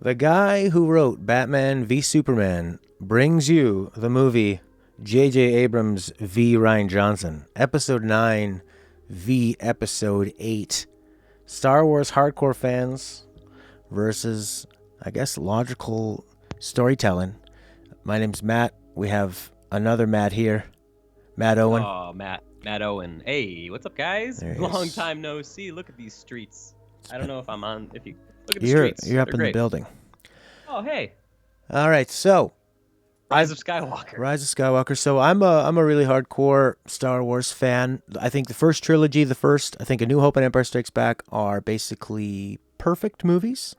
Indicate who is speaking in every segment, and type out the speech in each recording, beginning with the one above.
Speaker 1: The guy who wrote Batman v Superman brings you the movie J.J. Abrams v. Ryan Johnson, Episode 9 v. Episode 8. Star Wars hardcore fans versus, I guess, logical storytelling. My name's Matt. We have another Matt here. Matt Owen.
Speaker 2: Oh, Matt Owen. Hey, what's up, guys? Long time no see. Look at these streets. I don't know if I'm on. If you look at the streets,
Speaker 1: you're up
Speaker 2: they're
Speaker 1: in
Speaker 2: great.
Speaker 1: the building.
Speaker 2: Oh, hey.
Speaker 1: All right, so
Speaker 2: Rise of Skywalker.
Speaker 1: Rise of Skywalker. So I'm a really hardcore Star Wars fan. I think the first trilogy, I think A New Hope and Empire Strikes Back are basically perfect movies.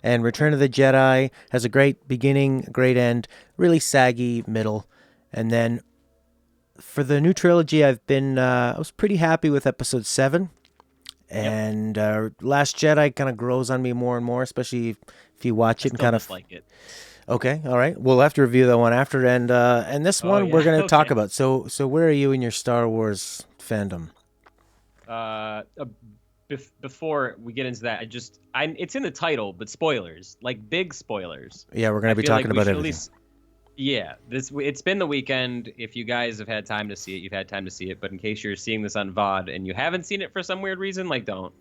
Speaker 1: And Return of the Jedi has a great beginning, great end, really saggy middle. And then for the new trilogy, I was pretty happy with Episode 7. And Last Jedi kind of grows on me more and more, especially if you watch it and kind of
Speaker 2: like it.
Speaker 1: Okay, all right. We'll have to review that one after, and this one we're going to talk about. So where are you in your Star Wars fandom?
Speaker 2: Before we get into that, it's in the title, but spoilers, like big spoilers.
Speaker 1: Yeah, we're going to be talking about everything.
Speaker 2: It's been the weekend. If you guys have had time to see it, you've had time to see it. But in case you're seeing this on VOD and you haven't seen it for some weird reason, like don't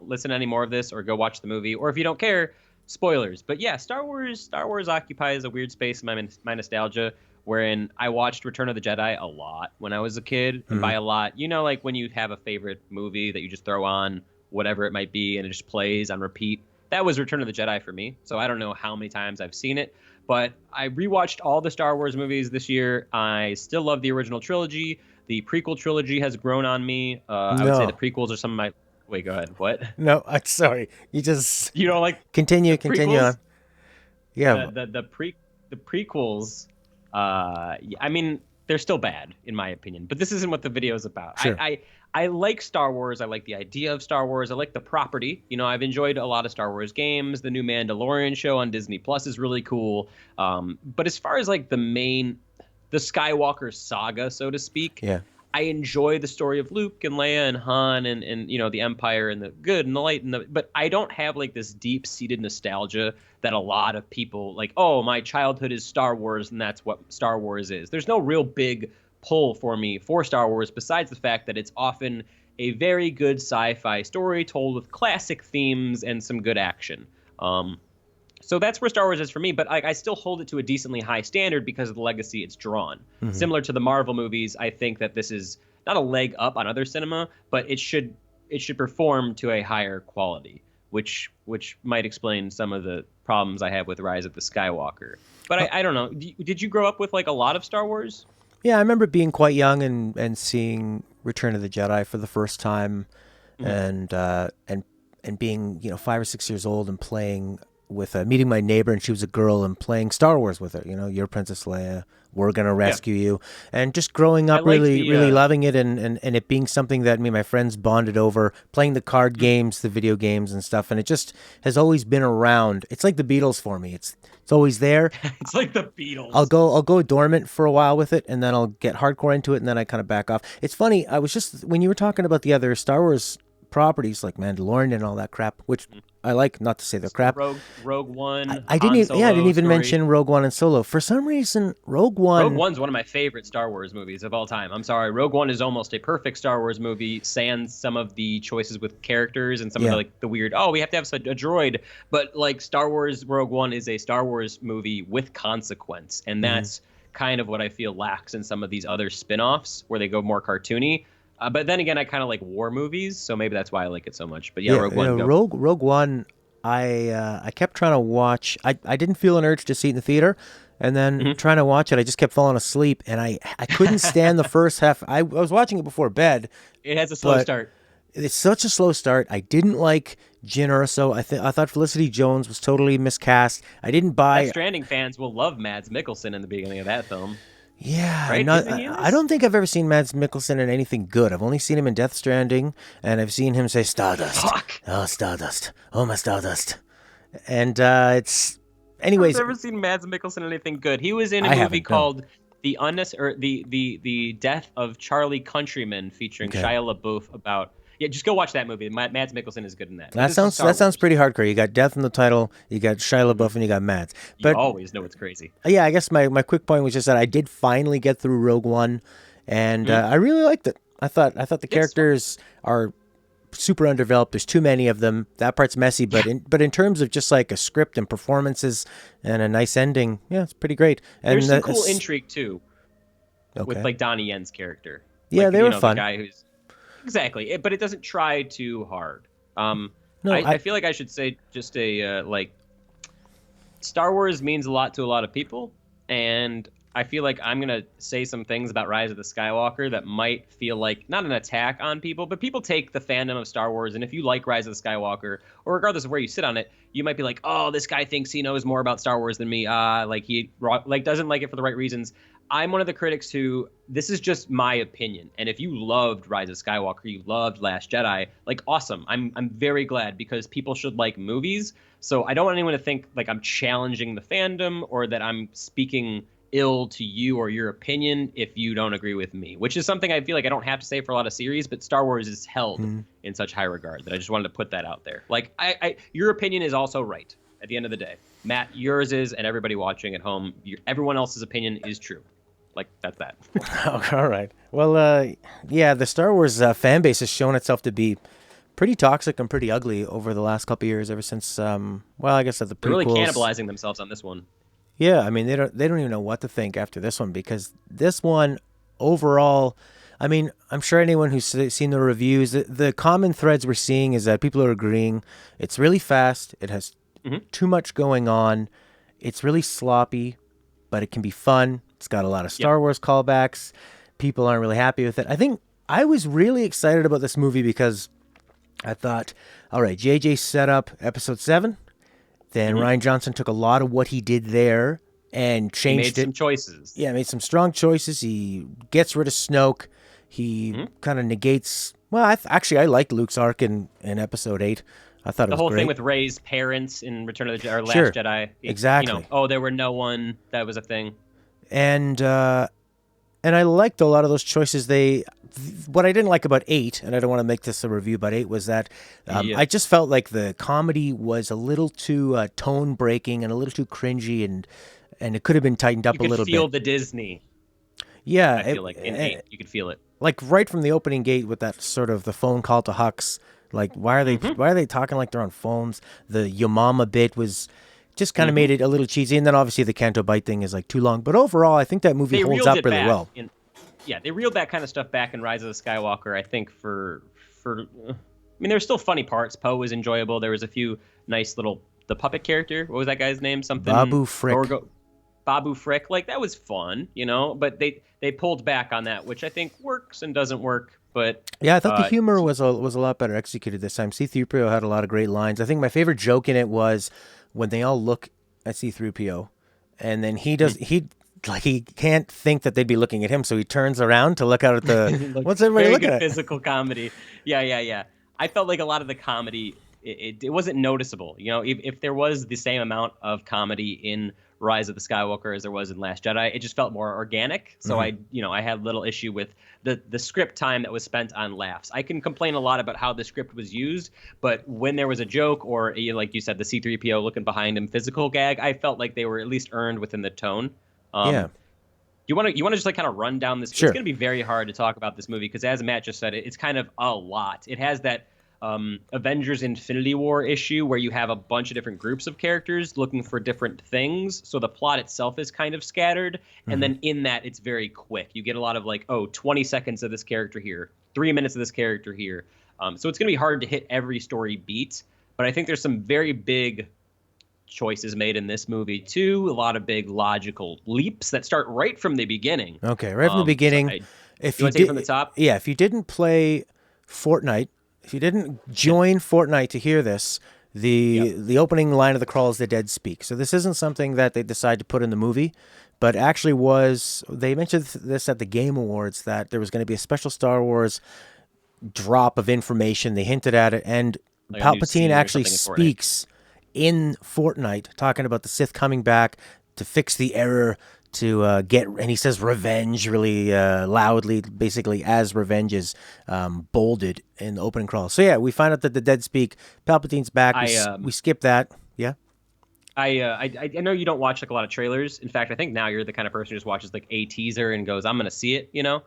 Speaker 2: listen to any more of this or go watch the movie. Or if you don't care, spoilers. But yeah, Star Wars occupies a weird space in my nostalgia, wherein I watched Return of the Jedi a lot when I was a kid. And by a lot, like when you have a favorite movie that you just throw on, whatever it might be, and it just plays on repeat. That was Return of the Jedi for me. So I don't know how many times I've seen it. But I rewatched all the Star Wars movies this year. I still love the original trilogy. The prequel trilogy has grown on me. I would say the prequels are some of my... Wait, go ahead. What?
Speaker 1: No, I'm sorry. You don't
Speaker 2: like...
Speaker 1: Continue
Speaker 2: prequels?
Speaker 1: on. Yeah.
Speaker 2: The prequels, I mean, they're still bad, in my opinion. But this isn't what the video is about.
Speaker 1: Sure.
Speaker 2: I like Star Wars. I like the idea of Star Wars. I like the property. I've enjoyed a lot of Star Wars games. The new Mandalorian show on Disney Plus is really cool. But as far as like the Skywalker saga, so to speak, I enjoy the story of Luke and Leia and Han and the Empire and the good and the light but I don't have like this deep-seated nostalgia that a lot of people like, oh, my childhood is Star Wars and that's what Star Wars is. There's no real big pull for me for Star Wars besides the fact that it's often a very good sci-fi story told with classic themes and some good action. So that's where Star Wars is for me, but I still hold it to a decently high standard because of the legacy it's drawn. Mm-hmm. Similar to the Marvel movies, I think that this is not a leg up on other cinema, but it should perform to a higher quality, which might explain some of the problems I have with Rise of the Skywalker. But I don't know. Did you grow up with like a lot of Star Wars?
Speaker 1: Yeah, I remember being quite young and seeing Return of the Jedi for the first time, and being 5 or 6 years old and playing with meeting my neighbor, and she was a girl, and playing Star Wars with her. You're Princess Leia. We're gonna rescue you, and just growing up really loving it, and it being something that me and my friends bonded over, playing the card games, the video games, and stuff, and it just has always been around. It's like the Beatles for me. It's always there.
Speaker 2: It's like the Beatles.
Speaker 1: I'll go dormant for a while with it, and then I'll get hardcore into it, and then I kind of back off. It's funny. I was just when you were talking about the other Star Wars properties like Mandalorian and all that crap, which I like, not to say they're crap.
Speaker 2: Rogue One.
Speaker 1: I didn't even mention Rogue One and Solo. For some reason, Rogue One's
Speaker 2: one of my favorite Star Wars movies of all time. I'm sorry, Rogue One is almost a perfect Star Wars movie, sans some of the choices with characters and some of the weird, we have to have a droid. But like Star Wars Rogue One is a Star Wars movie with consequence, and that's kind of what I feel lacks in some of these other spin-offs where they go more cartoony. But then again, I kind of like war movies, so maybe that's why I like it so much. But Rogue One.
Speaker 1: Rogue One, I kept trying to watch. I didn't feel an urge to see it in the theater, and then trying to watch it, I just kept falling asleep, and I couldn't stand the first half. I was watching it before bed.
Speaker 2: It has a slow start.
Speaker 1: It's such a slow start. I didn't like Jyn Erso. I thought Felicity Jones was totally miscast. I didn't buy.
Speaker 2: Death Stranding fans will love Mads Mikkelsen in the beginning of that film.
Speaker 1: Yeah,
Speaker 2: right?
Speaker 1: I don't think I've ever seen Mads Mikkelsen in anything good. I've only seen him in Death Stranding, and I've seen him say Stardust.
Speaker 2: Fuck.
Speaker 1: Oh, Stardust. Oh, my Stardust. And it's... Anyways...
Speaker 2: I've never seen Mads Mikkelsen in anything good. He was in a movie called The Death of Charlie Countryman featuring Shia LaBeouf about... Yeah, just go watch that movie. Mads Mikkelsen is good in that. But
Speaker 1: That
Speaker 2: this is
Speaker 1: sounds
Speaker 2: Star
Speaker 1: that sounds
Speaker 2: Wars.
Speaker 1: pretty hardcore. You got death in the title, you got Shia
Speaker 2: Mhm.
Speaker 1: LaBeouf, and you got Mads.
Speaker 2: You
Speaker 1: But
Speaker 2: always know it's crazy.
Speaker 1: yeah, I guess my quick point was just that I did finally get through Rogue One, and
Speaker 2: Mhm.
Speaker 1: I really liked it. I thought the
Speaker 2: It's fun.
Speaker 1: characters are super underdeveloped. There's too many of them. That part's messy,
Speaker 2: Yeah,
Speaker 1: but in terms of just like a script and performances and a nice ending, yeah, it's pretty great.
Speaker 2: there's
Speaker 1: And
Speaker 2: some cool intrigue too with
Speaker 1: okay,
Speaker 2: like Donnie Yen's character,
Speaker 1: yeah,
Speaker 2: like
Speaker 1: they were
Speaker 2: the
Speaker 1: fun.
Speaker 2: guy who's exactly, but it doesn't try too hard. Um,
Speaker 1: No,
Speaker 2: I feel like I should say just like Star Wars means a lot to a lot of people, and I feel like I'm gonna say some things about Rise of the Skywalker that might feel like not an attack on people, but people take the fandom of Star Wars, and if you like Rise of the Skywalker, or regardless of where you sit on it, you might be like, oh, this guy thinks he knows more about Star Wars than me. Like he like doesn't like it for the right reasons. I'm one of the critics who this is just my opinion. And if you loved Rise of Skywalker, you loved Last Jedi, like awesome. I'm very glad because people should like movies. So I don't want anyone to think like I'm challenging the fandom or that I'm speaking ill to you or your opinion if you don't agree with me, which is something I feel like I don't have to say for a lot of series, but Star Wars is held
Speaker 1: hmm.
Speaker 2: in such high regard that I just wanted to put that out there. Like your opinion is also right at the end of the day. Matt, yours is, and everybody watching at home, everyone else's opinion is true. Like that's that.
Speaker 1: All right. Well, yeah, the Star Wars fan base has shown itself to be pretty toxic and pretty ugly over the last couple of years. Ever since, well, I guess that the
Speaker 2: They're really
Speaker 1: prequels.
Speaker 2: cannibalizing themselves on this one.
Speaker 1: Yeah, I mean they don't even know what to think after this one because this one overall, I mean, I'm sure anyone who's seen the reviews, the common threads we're seeing is that people are agreeing it's really fast, it has
Speaker 2: Hmm.
Speaker 1: too much going on, it's really sloppy, but it can be fun. It's got a lot of
Speaker 2: Yep.
Speaker 1: Star Wars callbacks. People aren't really happy with it. I think I was really excited about this movie because I thought, all right, JJ set up episode 7. Then
Speaker 2: Hmm.
Speaker 1: Ryan Johnson took a lot of what he did there and
Speaker 2: He made
Speaker 1: changed it.
Speaker 2: some choices.
Speaker 1: Yeah, made some strong choices. He gets rid of Snoke. He
Speaker 2: Hmm.
Speaker 1: kind of negates. Well, actually, I liked Luke's arc in episode 8. I thought it
Speaker 2: The
Speaker 1: was
Speaker 2: whole thing
Speaker 1: great.
Speaker 2: with Rey's parents in Return of the or Last
Speaker 1: Sure,
Speaker 2: Jedi.
Speaker 1: exactly.
Speaker 2: Oh, there were no one. That was a thing.
Speaker 1: And I liked a lot of those choices. What I didn't like about 8, and I don't want to make this a review about 8, was that
Speaker 2: Yeah.
Speaker 1: I just felt like the comedy was a little too tone breaking and a little too cringy, and it could have been tightened
Speaker 2: You
Speaker 1: up a
Speaker 2: could
Speaker 1: little
Speaker 2: feel
Speaker 1: bit.
Speaker 2: the Disney.
Speaker 1: Yeah,
Speaker 2: I feel like in eight, you could feel it.
Speaker 1: like right from the opening gate with that sort of the phone call to Hux. Like
Speaker 2: Hmm.
Speaker 1: why are they talking like they're on phones? The Yo Mama bit was just kind of
Speaker 2: Hmm.
Speaker 1: made it a little cheesy, and then obviously the Canto Bite thing is like too long. But overall, I think that movie
Speaker 2: They
Speaker 1: holds
Speaker 2: reeled
Speaker 1: up
Speaker 2: it
Speaker 1: really
Speaker 2: back
Speaker 1: well.
Speaker 2: in. Yeah, they reeled that kind of stuff back in Rise of the Skywalker. I think for. I mean, there's still funny parts. Poe was enjoyable. There was a few nice little the puppet character. What was that guy's name? Something
Speaker 1: Babu Frick.
Speaker 2: Babu Frick. Like that was fun, But they pulled back on that, which I think works and doesn't work. But
Speaker 1: Yeah, I thought the
Speaker 2: uh,
Speaker 1: humor was a lot better executed this time. C-3PO had a lot of great lines. I think my favorite joke in it was when they all look at C-3PO, and then he can't think that they'd be looking at him, so he turns around to look out at the
Speaker 2: like
Speaker 1: what's everybody
Speaker 2: very
Speaker 1: looking
Speaker 2: good
Speaker 1: at?
Speaker 2: physical comedy. Yeah, yeah, yeah. I felt like a lot of the comedy it wasn't noticeable. If there was the same amount of comedy in Rise of the Skywalker as there was in Last Jedi, it just felt more organic. So I had little issue with the script time that was spent on laughs. I can complain a lot about how the script was used, but when there was a joke or like you said, the C-3PO looking behind him physical gag, I felt like they were at least earned within the tone.
Speaker 1: Yeah,
Speaker 2: You want to just like kind of run down this? It's
Speaker 1: sure.
Speaker 2: going to be very hard to talk about this movie because, as Matt just said, it's kind of a lot. It has that Avengers Infinity War issue where you have a bunch of different groups of characters looking for different things. So the plot itself is kind of scattered, and
Speaker 1: Hmm.
Speaker 2: then in that it's very quick. You get a lot of like 20 seconds of this character here, 3 minutes of this character here. So it's going to be hard to hit every story beat. But I think there's some very big choices made in this movie too. A lot of big logical leaps that start right from the beginning.
Speaker 1: Okay, right from the
Speaker 2: So
Speaker 1: beginning.
Speaker 2: you
Speaker 1: If you
Speaker 2: want to take it from the
Speaker 1: did,
Speaker 2: top?
Speaker 1: yeah, if you didn't play Fortnite, if you didn't
Speaker 2: Yeah.
Speaker 1: join Fortnite to hear this,
Speaker 2: Yep.
Speaker 1: the opening line of the crawl is "The Dead Speak." So this isn't something that they decided to put in the movie, but actually was. They mentioned this at the Game Awards that there was going to be a special Star Wars drop of information. They hinted at it, and
Speaker 2: Like a new
Speaker 1: Palpatine
Speaker 2: scene or
Speaker 1: actually
Speaker 2: something in Fortnite.
Speaker 1: speaks in Fortnite, talking about the Sith coming back to fix the error, get, and he says revenge really loudly, basically as revenge is bolded in the opening crawl. So yeah, we find out that the dead speak. Palpatine's back.
Speaker 2: I
Speaker 1: We skip that. Yeah.
Speaker 2: I know you don't watch like a lot of trailers. In fact, I think now you're the kind of person who just watches like a teaser and goes, "I'm gonna see it," you know.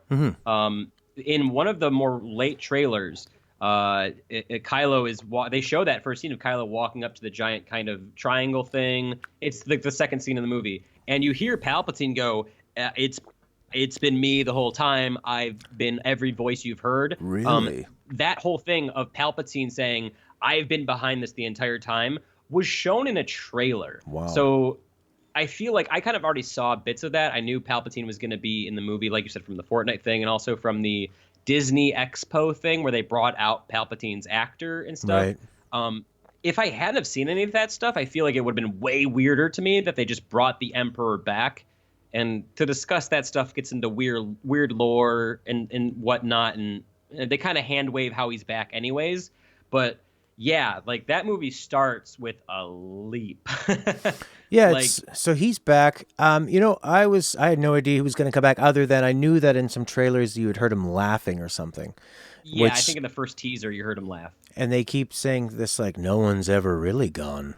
Speaker 2: In one of the more late trailers, Kylo is they show that first scene of Kylo walking up to the giant kind of triangle thing. It's like the second scene in the movie, and you hear Palpatine go, "It's been me the whole time. I've been every voice you've heard."
Speaker 1: Really?
Speaker 2: That whole thing of Palpatine saying, "I've been behind this the entire time," was shown in a trailer.
Speaker 1: Wow.
Speaker 2: So I feel like I kind of already saw bits of that. I knew Palpatine was going to be in the movie, like you said, from the Fortnite thing and also from the Disney Expo thing where they brought out Palpatine's actor and stuff.
Speaker 1: Right.
Speaker 2: If I hadn't have seen any of that stuff, I feel like it would have been way weirder to me that they just brought the Emperor back. And to discuss that stuff gets into weird lore and whatnot. And they kind of hand wave how he's back anyways. But yeah, like that movie starts with a leap.
Speaker 1: Yeah,
Speaker 2: like,
Speaker 1: so he's back. I had no idea he was going to come back, other than I knew that in some trailers you had heard him laughing or something.
Speaker 2: Yeah, I think in the first teaser you heard him laugh.
Speaker 1: And they keep saying this like, no one's ever really gone.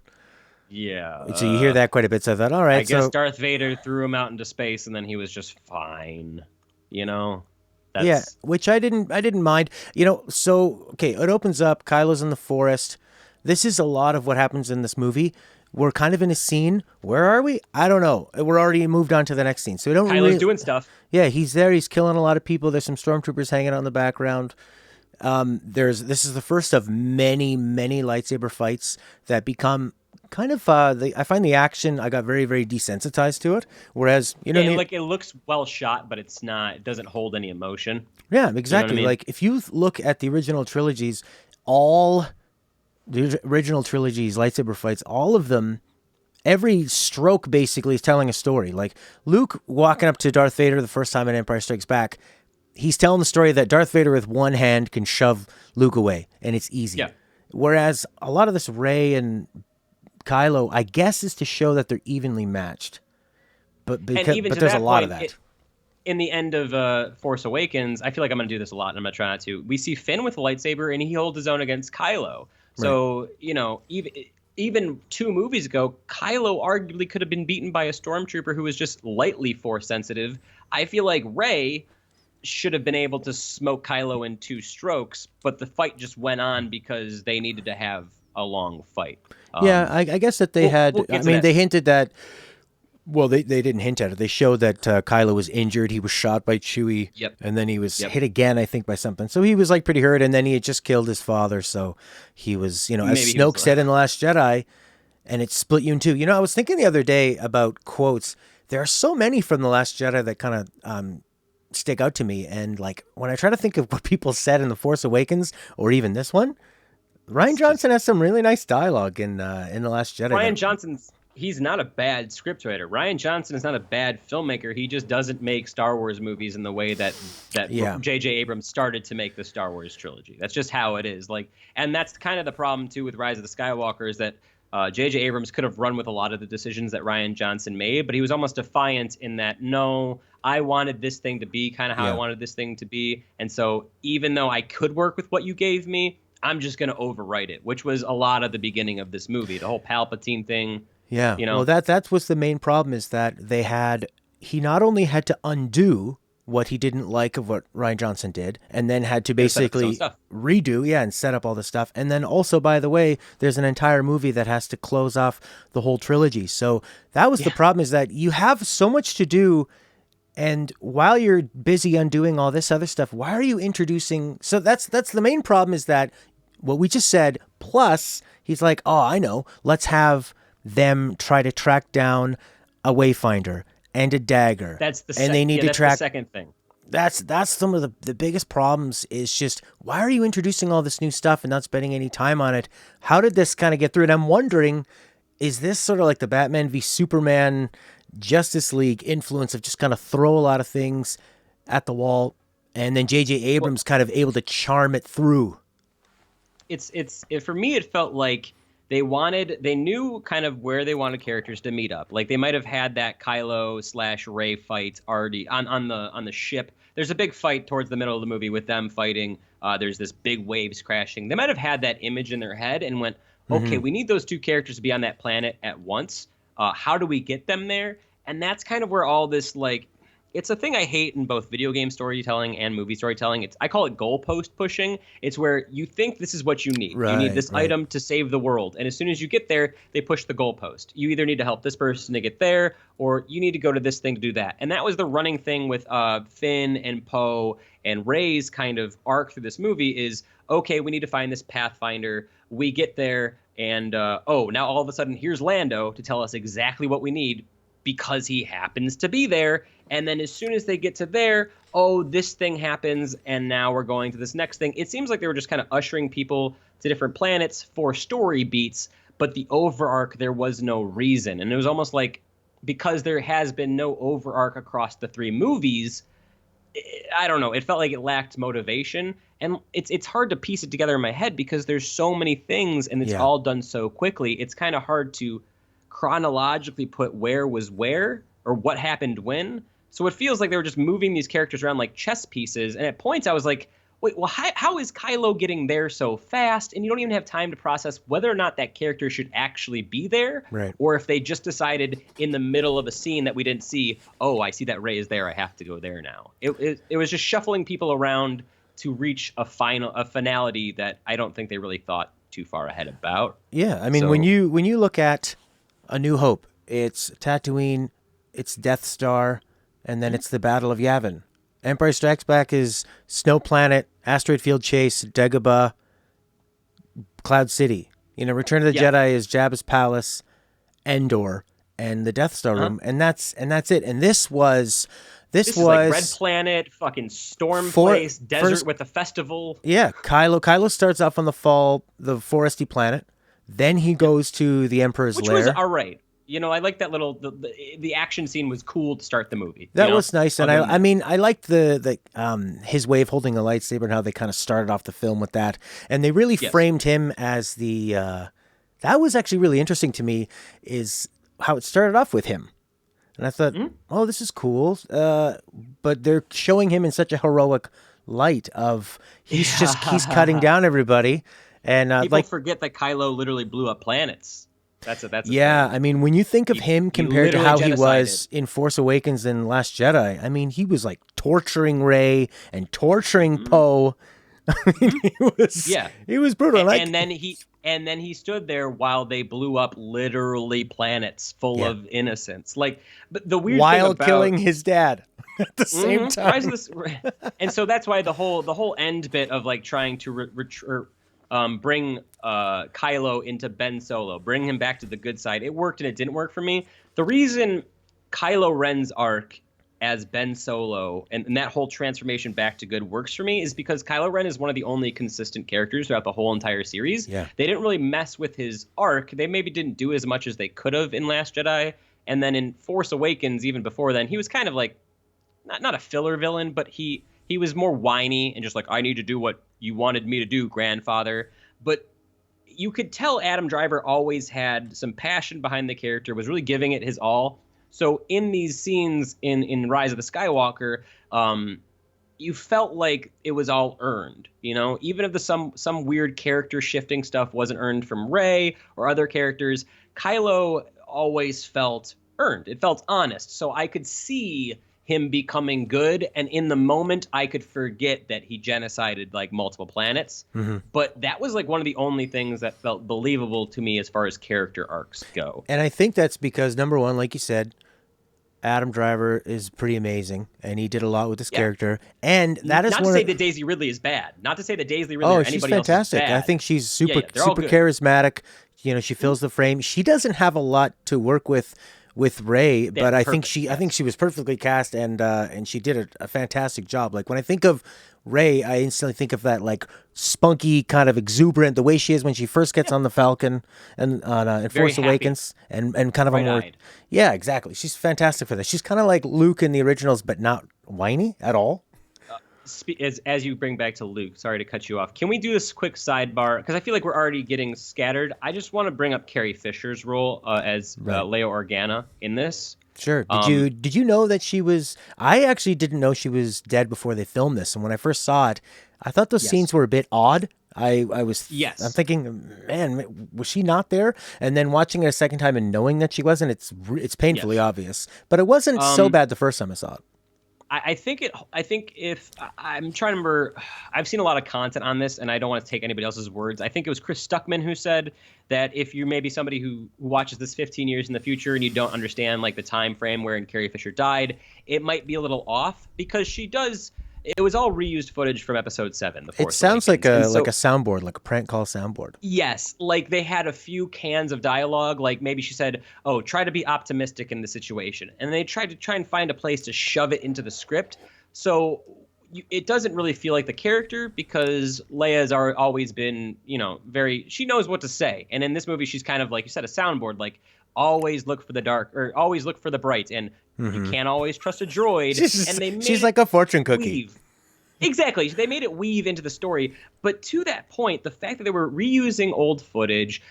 Speaker 2: Yeah.
Speaker 1: So you hear that quite a bit. So I thought, all right.
Speaker 2: I guess Darth Vader threw him out into space, and then he was just fine. You know.
Speaker 1: Yeah, which I didn't mind. So okay, it opens up. Kylo's in the forest. This is a lot of what happens in this movie. We're kind of in a scene. Where are we? I don't know. We're already moved on to the next scene. So we don't.
Speaker 2: Kylo's doing stuff.
Speaker 1: Yeah, he's there. He's killing a lot of people. There's some stormtroopers hanging out in the background. This is the first of many lightsaber fights that become kind of I find the action, I got very, very desensitized to it. Whereas,
Speaker 2: like it looks well shot, but it's not. It doesn't hold any emotion.
Speaker 1: Yeah, exactly.
Speaker 2: You know what I mean?
Speaker 1: Like if you look at the original trilogies, all the original trilogies, lightsaber fights, all of them, every stroke basically is telling a story. Like Luke walking up to Darth Vader the first time in Empire Strikes Back, he's telling the story that Darth Vader with one hand can shove Luke away, and it's easy.
Speaker 2: Yeah.
Speaker 1: Whereas a lot of this Rey and Kylo, I guess, is to show that they're evenly matched. But there's a lot of that.
Speaker 2: In the end of Force Awakens, I feel like I'm going to do this a lot, and I'm going to try not to. We see Finn with a lightsaber, and he holds his own against Kylo. So, even 2 movies ago, Kylo arguably could have been beaten by a stormtrooper who was just lightly Force sensitive. I feel like Rey should have been able to smoke Kylo in 2 strokes, but the fight just went on because they needed to have a long fight.
Speaker 1: I guess that they they hinted that. Well, they didn't hint at it. They showed that Kylo was injured. He was shot by Chewie.
Speaker 2: Yep.
Speaker 1: And then he was hit again, I think, by something. So he was like pretty hurt. And then he had just killed his father. So he was, as Snoke said in The Last Jedi, and it split you in 2. I was thinking the other day about quotes. There are so many from The Last Jedi that kind of stick out to me. And like when I try to think of what people said in The Force Awakens or even this one, Rian Johnson has some really nice dialogue in The Last Jedi.
Speaker 2: Rian Johnson's. He's not a bad scriptwriter. Rian Johnson is not a bad filmmaker. He just doesn't make Star Wars movies in the way that J.J. Abrams started to make the Star Wars trilogy. That's just how it is. And that's kind of the problem too with Rise of the Skywalker is that J.J. Abrams could have run with a lot of the decisions that Rian Johnson made, but he was almost defiant in that, no, I wanted this thing to be kind of how I wanted this thing to be. And so even though I could work with what you gave me, I'm just going to overwrite it, which was a lot of the beginning of this movie, the whole Palpatine thing.
Speaker 1: Yeah, well, that's what's the main problem is that he not only had to undo what he didn't like of what Rian Johnson did, and then had to basically redo, and set up all the stuff. And then also, by the way, there's an entire movie that has to close off the whole trilogy. So that was the problem is that you have so much to do, and while you're busy undoing all this other stuff, why are you introducing... So that's the main problem is that what we just said, plus he's like, oh, I know, let's have them try to track down a wayfinder and a dagger.
Speaker 2: That's the second thing.
Speaker 1: That's some of the biggest problems is just why are you introducing all this new stuff and not spending any time on it? How did this kind of get through? And I'm wondering, is this sort of like the Batman v Superman Justice League influence of just kind of throw a lot of things at the wall and then J.J. Abrams kind of able to charm it through?
Speaker 2: For me, it felt like They knew kind of where they wanted characters to meet up. Like they might have had that Kylo slash Rey fight already on the ship. There's a big fight towards the middle of the movie with them fighting. There's this big waves crashing. They might have had that image in their head and went, okay, we need those two characters to be on that planet at once. How do we get them there? And that's kind of where all this like it's a thing I hate in both video game storytelling and movie storytelling. I call it goalpost pushing. It's where you think this is what you need. You need this item to save the world. And as soon as you get there, they push the goalpost. You either need to help this person to get there, or you need to go to this thing to do that. And that was the running thing with Finn and Poe and Rey's kind of arc through this movie is, okay, we need to find this Pathfinder. We get there, and now all of a sudden, here's Lando to tell us exactly what we need because he happens to be there. And then as soon as they get to there, this thing happens, and now we're going to this next thing. It seems like they were just kind of ushering people to different planets for story beats, but the overarch, there was no reason. And it was almost like, because there has been no overarch across the three movies, I don't know, it felt like it lacked motivation. And it's hard to piece it together in my head because there's so many things, and it's all done so quickly. It's kind of hard to chronologically put where was where or what happened when. So it feels like they were just moving these characters around like chess pieces. And at points I was like, wait, well, how is Kylo getting there so fast? And you don't even have time to process whether or not that character should actually be there.
Speaker 1: Right.
Speaker 2: Or if they just decided in the middle of a scene that we didn't see, I see that Rey is there, I have to go there now. It was just shuffling people around to reach a finality that I don't think they really thought too far ahead about.
Speaker 1: Yeah, I mean, when you look at A New Hope, it's Tatooine, it's Death Star, and then it's the Battle of Yavin. Empire Strikes Back is Snow Planet, Asteroid Field Chase, Dagobah, Cloud City. Return of the Jedi is Jabba's Palace, Endor, and the Death Star room, and that's it. And this was
Speaker 2: like Red Planet, fucking Storm Place, desert with a festival.
Speaker 1: Yeah, Kylo starts off on the foresty planet. Then he goes to the Emperor's lair.
Speaker 2: Which was all right. I like that little the action scene was cool to start the movie.
Speaker 1: That was nice, and I mean I liked the his way of holding a lightsaber and how they kind of started off the film with that, and they really framed him as the. That was actually really interesting to me, is how it started off with him, and I thought, this is cool, but they're showing him in such a heroic light of he's cutting down everybody, and
Speaker 2: people forget that Kylo literally blew up planets. That's
Speaker 1: yeah. I mean, when you think of him compared to how he was in Force Awakens and Last Jedi, I mean, he was like torturing Rey and torturing Poe. I mean, he was brutal.
Speaker 2: And then he stood there while they blew up literally planets full of innocents. Like, but the weird
Speaker 1: while
Speaker 2: thing about
Speaker 1: killing his dad at the same time.
Speaker 2: And so that's why the whole end bit of like trying to bring Kylo into Ben Solo, bring him back to the good side. It worked and it didn't work for me. The reason Kylo Ren's arc as Ben Solo and that whole transformation back to good works for me is because Kylo Ren is one of the only consistent characters throughout the whole entire series.
Speaker 1: Yeah.
Speaker 2: They didn't really mess with his arc. They maybe didn't do as much as they could have in Last Jedi. And then in Force Awakens, even before then, he was kind of like, not a filler villain, but he was more whiny and just like, I need to do what you wanted me to do, grandfather. But you could tell Adam Driver always had some passion behind the character, was really giving it his all. So in these scenes in Rise of the Skywalker, you felt like it was all earned, even if some weird character shifting stuff wasn't earned from Rey or other characters, Kylo always felt earned. It felt honest. So I could see him becoming good, and in the moment I could forget that he genocided like multiple planets. But that was like one of the only things that felt believable to me as far as character arcs go.
Speaker 1: And I think that's because, number one, like you said, Adam Driver is pretty amazing, and he did a lot with this character. And that is
Speaker 2: not to say that Daisy Ridley is bad. Not to say that Daisy Ridley or anybody
Speaker 1: she's fantastic.
Speaker 2: else is bad.
Speaker 1: I think she's super
Speaker 2: super
Speaker 1: charismatic. She fills the frame. She doesn't have a lot to work with Rey, but I think she was perfectly cast, and she did a fantastic job. Like when I think of Rey, I instantly think of that like spunky kind of exuberant, the way she is when she first gets on the Falcon and in Force Awakens, and kind of a more exactly. She's fantastic for this. She's kind of like Luke in the originals, but not whiny at all.
Speaker 2: as you bring back to Luke, sorry to cut you off. Can we do this quick sidebar? Because I feel like we're already getting scattered. I just want to bring up Carrie Fisher's role as
Speaker 1: Right.
Speaker 2: Leia Organa in this.
Speaker 1: Sure. Did
Speaker 2: Um,
Speaker 1: you know that she was? I actually didn't know she was dead before they filmed this, and when I first saw it, I thought those
Speaker 2: yes,
Speaker 1: scenes were a bit odd. I'm
Speaker 2: yes,
Speaker 1: thinking, man, was she not there? And then watching it a second time and knowing that she wasn't, it's painfully
Speaker 2: yes.
Speaker 1: obvious. But it wasn't so
Speaker 2: Um,
Speaker 1: bad the first time I saw it.
Speaker 2: I think it. I think if I'm trying to remember, I've seen a lot of content on this, and I don't want to take anybody else's words. I think it was Chris Stuckman who said that if you're maybe somebody who watches this 15 years in the future and you don't understand like the time frame wherein Carrie Fisher died, it might be a little off because she does. It was all reused footage from Episode 7, The
Speaker 1: It
Speaker 2: Force
Speaker 1: sounds like
Speaker 2: Awakens, and
Speaker 1: a
Speaker 2: so
Speaker 1: soundboard, like a prank call soundboard.
Speaker 2: yes, like they had a few cans of dialogue. Like maybe she said, "Oh, try to be optimistic in the situation," and they tried to try and find a place to shove it into the script. So it doesn't really feel like the character because Leia's always been, very. She knows what to say, and in this movie, she's kind of like you said, a soundboard. Like always look for the dark or always look for the bright, and you can't always trust a droid. And they made
Speaker 1: She's
Speaker 2: it
Speaker 1: like a fortune cookie.
Speaker 2: weave. Exactly. They made it weave into the story. But to that point, the fact that they were reusing old footage,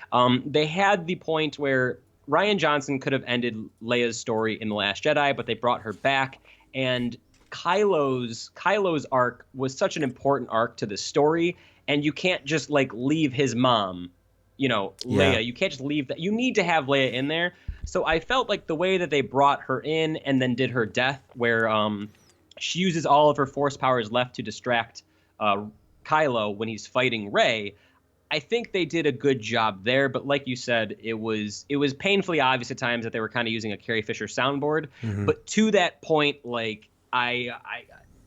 Speaker 2: they had the point where Ryan Johnson could have ended Leia's story in The Last Jedi, but they brought her back. And Kylo's arc was such an important arc to the story. And you can't just like leave his mom,
Speaker 1: Yeah.
Speaker 2: Leia. You can't just leave that. You need to have Leia in there. So I felt like the way that they brought her in and then did her death, where she uses all of her force powers left to distract Kylo when he's fighting Rey. I think they did a good job there, but like you said, it was painfully obvious at times that they were kind of using a Carrie Fisher soundboard.
Speaker 1: Hmm.
Speaker 2: But to that point, like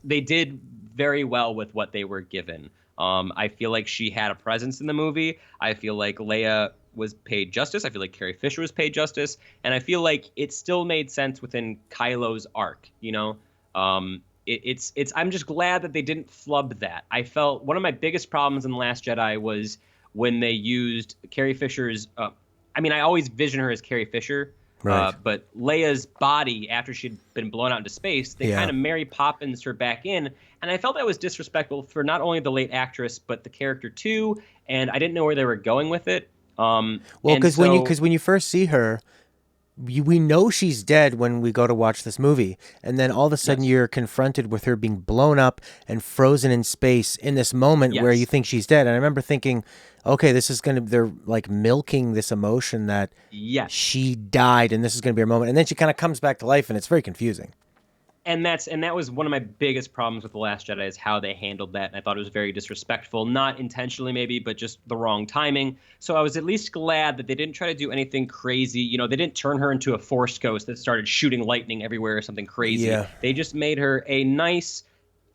Speaker 2: they did very well with what they were given. I feel like she had a presence in the movie. I feel like Leia was paid justice. I feel like Carrie Fisher was paid justice, and I feel like it still made sense within Kylo's arc. It's. I'm just glad that they didn't flub that. I felt one of my biggest problems in The Last Jedi was when they used Carrie Fisher's. I always vision her as Carrie Fisher,
Speaker 1: Right.
Speaker 2: but Leia's body after she'd been blown out into space, they
Speaker 1: Yeah.
Speaker 2: kind of Mary Poppins her back in, and I felt that was disrespectful for not only the late actress but the character too. And I didn't know where they were going with it.
Speaker 1: Well,
Speaker 2: And so
Speaker 1: because when you first see her, we know she's dead when we go to watch this movie, and then all of a sudden
Speaker 2: yes,
Speaker 1: you're confronted with her being blown up and frozen in space in this moment where you
Speaker 2: yes,
Speaker 1: think she's dead. And I remember thinking, okay, they're like milking this emotion that
Speaker 2: yes.
Speaker 1: she died, and this is gonna be her moment, and then she kind of comes back to life, and it's very confusing.
Speaker 2: And that was one of my biggest problems with The Last Jedi is how they handled that. And I thought it was very disrespectful, not intentionally maybe, but just the wrong timing. So I was at least glad that they didn't try to do anything crazy. They didn't turn her into a force ghost that started shooting lightning everywhere or something crazy.
Speaker 1: Yeah.
Speaker 2: They just made her a nice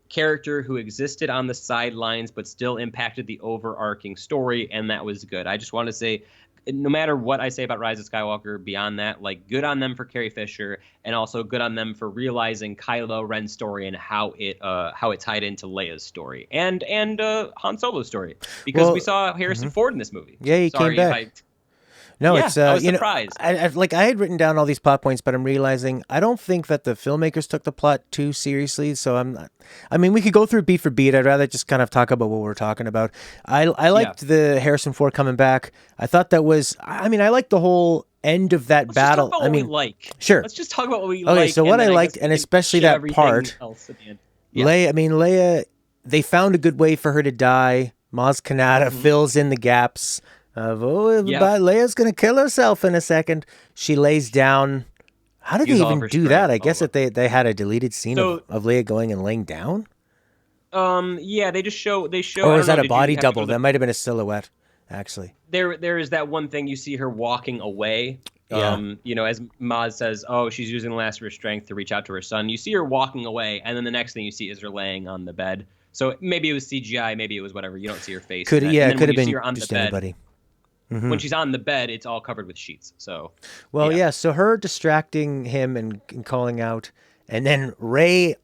Speaker 2: character who existed on the sidelines but still impacted the overarching story, and that was good. I just want to say, no matter what I say about Rise of Skywalker beyond that, like good on them for Carrie Fisher, and also good on them for realizing Kylo Ren's story and how it tied into Leia's story and Han Solo's story, because
Speaker 1: Well,
Speaker 2: we saw Harrison Ford in this movie.
Speaker 1: yeah, he came
Speaker 2: Sorry if
Speaker 1: back. No,
Speaker 2: yeah,
Speaker 1: it's
Speaker 2: I was surprised.
Speaker 1: I had written down all these plot points, but I'm realizing I don't think that the filmmakers took the plot too seriously. So I'm not. I mean, we could go through beat for beat. I'd rather just kind of talk about what we're talking about. I
Speaker 2: Yeah,
Speaker 1: liked the Harrison Ford coming back. I thought that was. I mean, I liked the whole end of that
Speaker 2: let's just talk
Speaker 1: battle.
Speaker 2: about
Speaker 1: I
Speaker 2: what we
Speaker 1: mean,
Speaker 2: like.
Speaker 1: sure.
Speaker 2: Let's just talk about what we
Speaker 1: Okay,
Speaker 2: like,
Speaker 1: so
Speaker 2: and
Speaker 1: what I
Speaker 2: then I guess
Speaker 1: liked,
Speaker 2: we
Speaker 1: and
Speaker 2: can
Speaker 1: especially
Speaker 2: shit
Speaker 1: that
Speaker 2: everything
Speaker 1: part,
Speaker 2: else at the end. Yeah.
Speaker 1: Leia. They found a good way for her to die. Maz Kanata
Speaker 2: Hmm.
Speaker 1: fills in the gaps of
Speaker 2: Yeah.
Speaker 1: Leia's gonna kill herself in a second. She lays down. How did they
Speaker 2: Use all of
Speaker 1: even
Speaker 2: her
Speaker 1: do that?
Speaker 2: strength.
Speaker 1: I
Speaker 2: All
Speaker 1: guess
Speaker 2: of
Speaker 1: that they had a deleted scene
Speaker 2: So
Speaker 1: of Leia going and laying down,
Speaker 2: yeah, they show.
Speaker 1: or
Speaker 2: I
Speaker 1: was
Speaker 2: don't know.
Speaker 1: that a
Speaker 2: Did you
Speaker 1: body
Speaker 2: have to go
Speaker 1: double?
Speaker 2: to the
Speaker 1: That might have been a silhouette, actually.
Speaker 2: there is that one thing you see her walking away.
Speaker 1: Yeah.
Speaker 2: As Maz says, oh, she's using the last of her strength to reach out to her son. You see her walking away, and then the next thing you see is her laying on the bed. So maybe it was CGI, maybe it was whatever. You don't see her face.
Speaker 1: Could
Speaker 2: in that.
Speaker 1: yeah,
Speaker 2: And
Speaker 1: it
Speaker 2: then
Speaker 1: could
Speaker 2: when
Speaker 1: have
Speaker 2: you see
Speaker 1: been
Speaker 2: her on the
Speaker 1: just
Speaker 2: bed,
Speaker 1: anybody.
Speaker 2: when she's on the bed, it's all covered with sheets. So
Speaker 1: Well,
Speaker 2: yeah,
Speaker 1: yeah. So her distracting him and calling out, and then Ray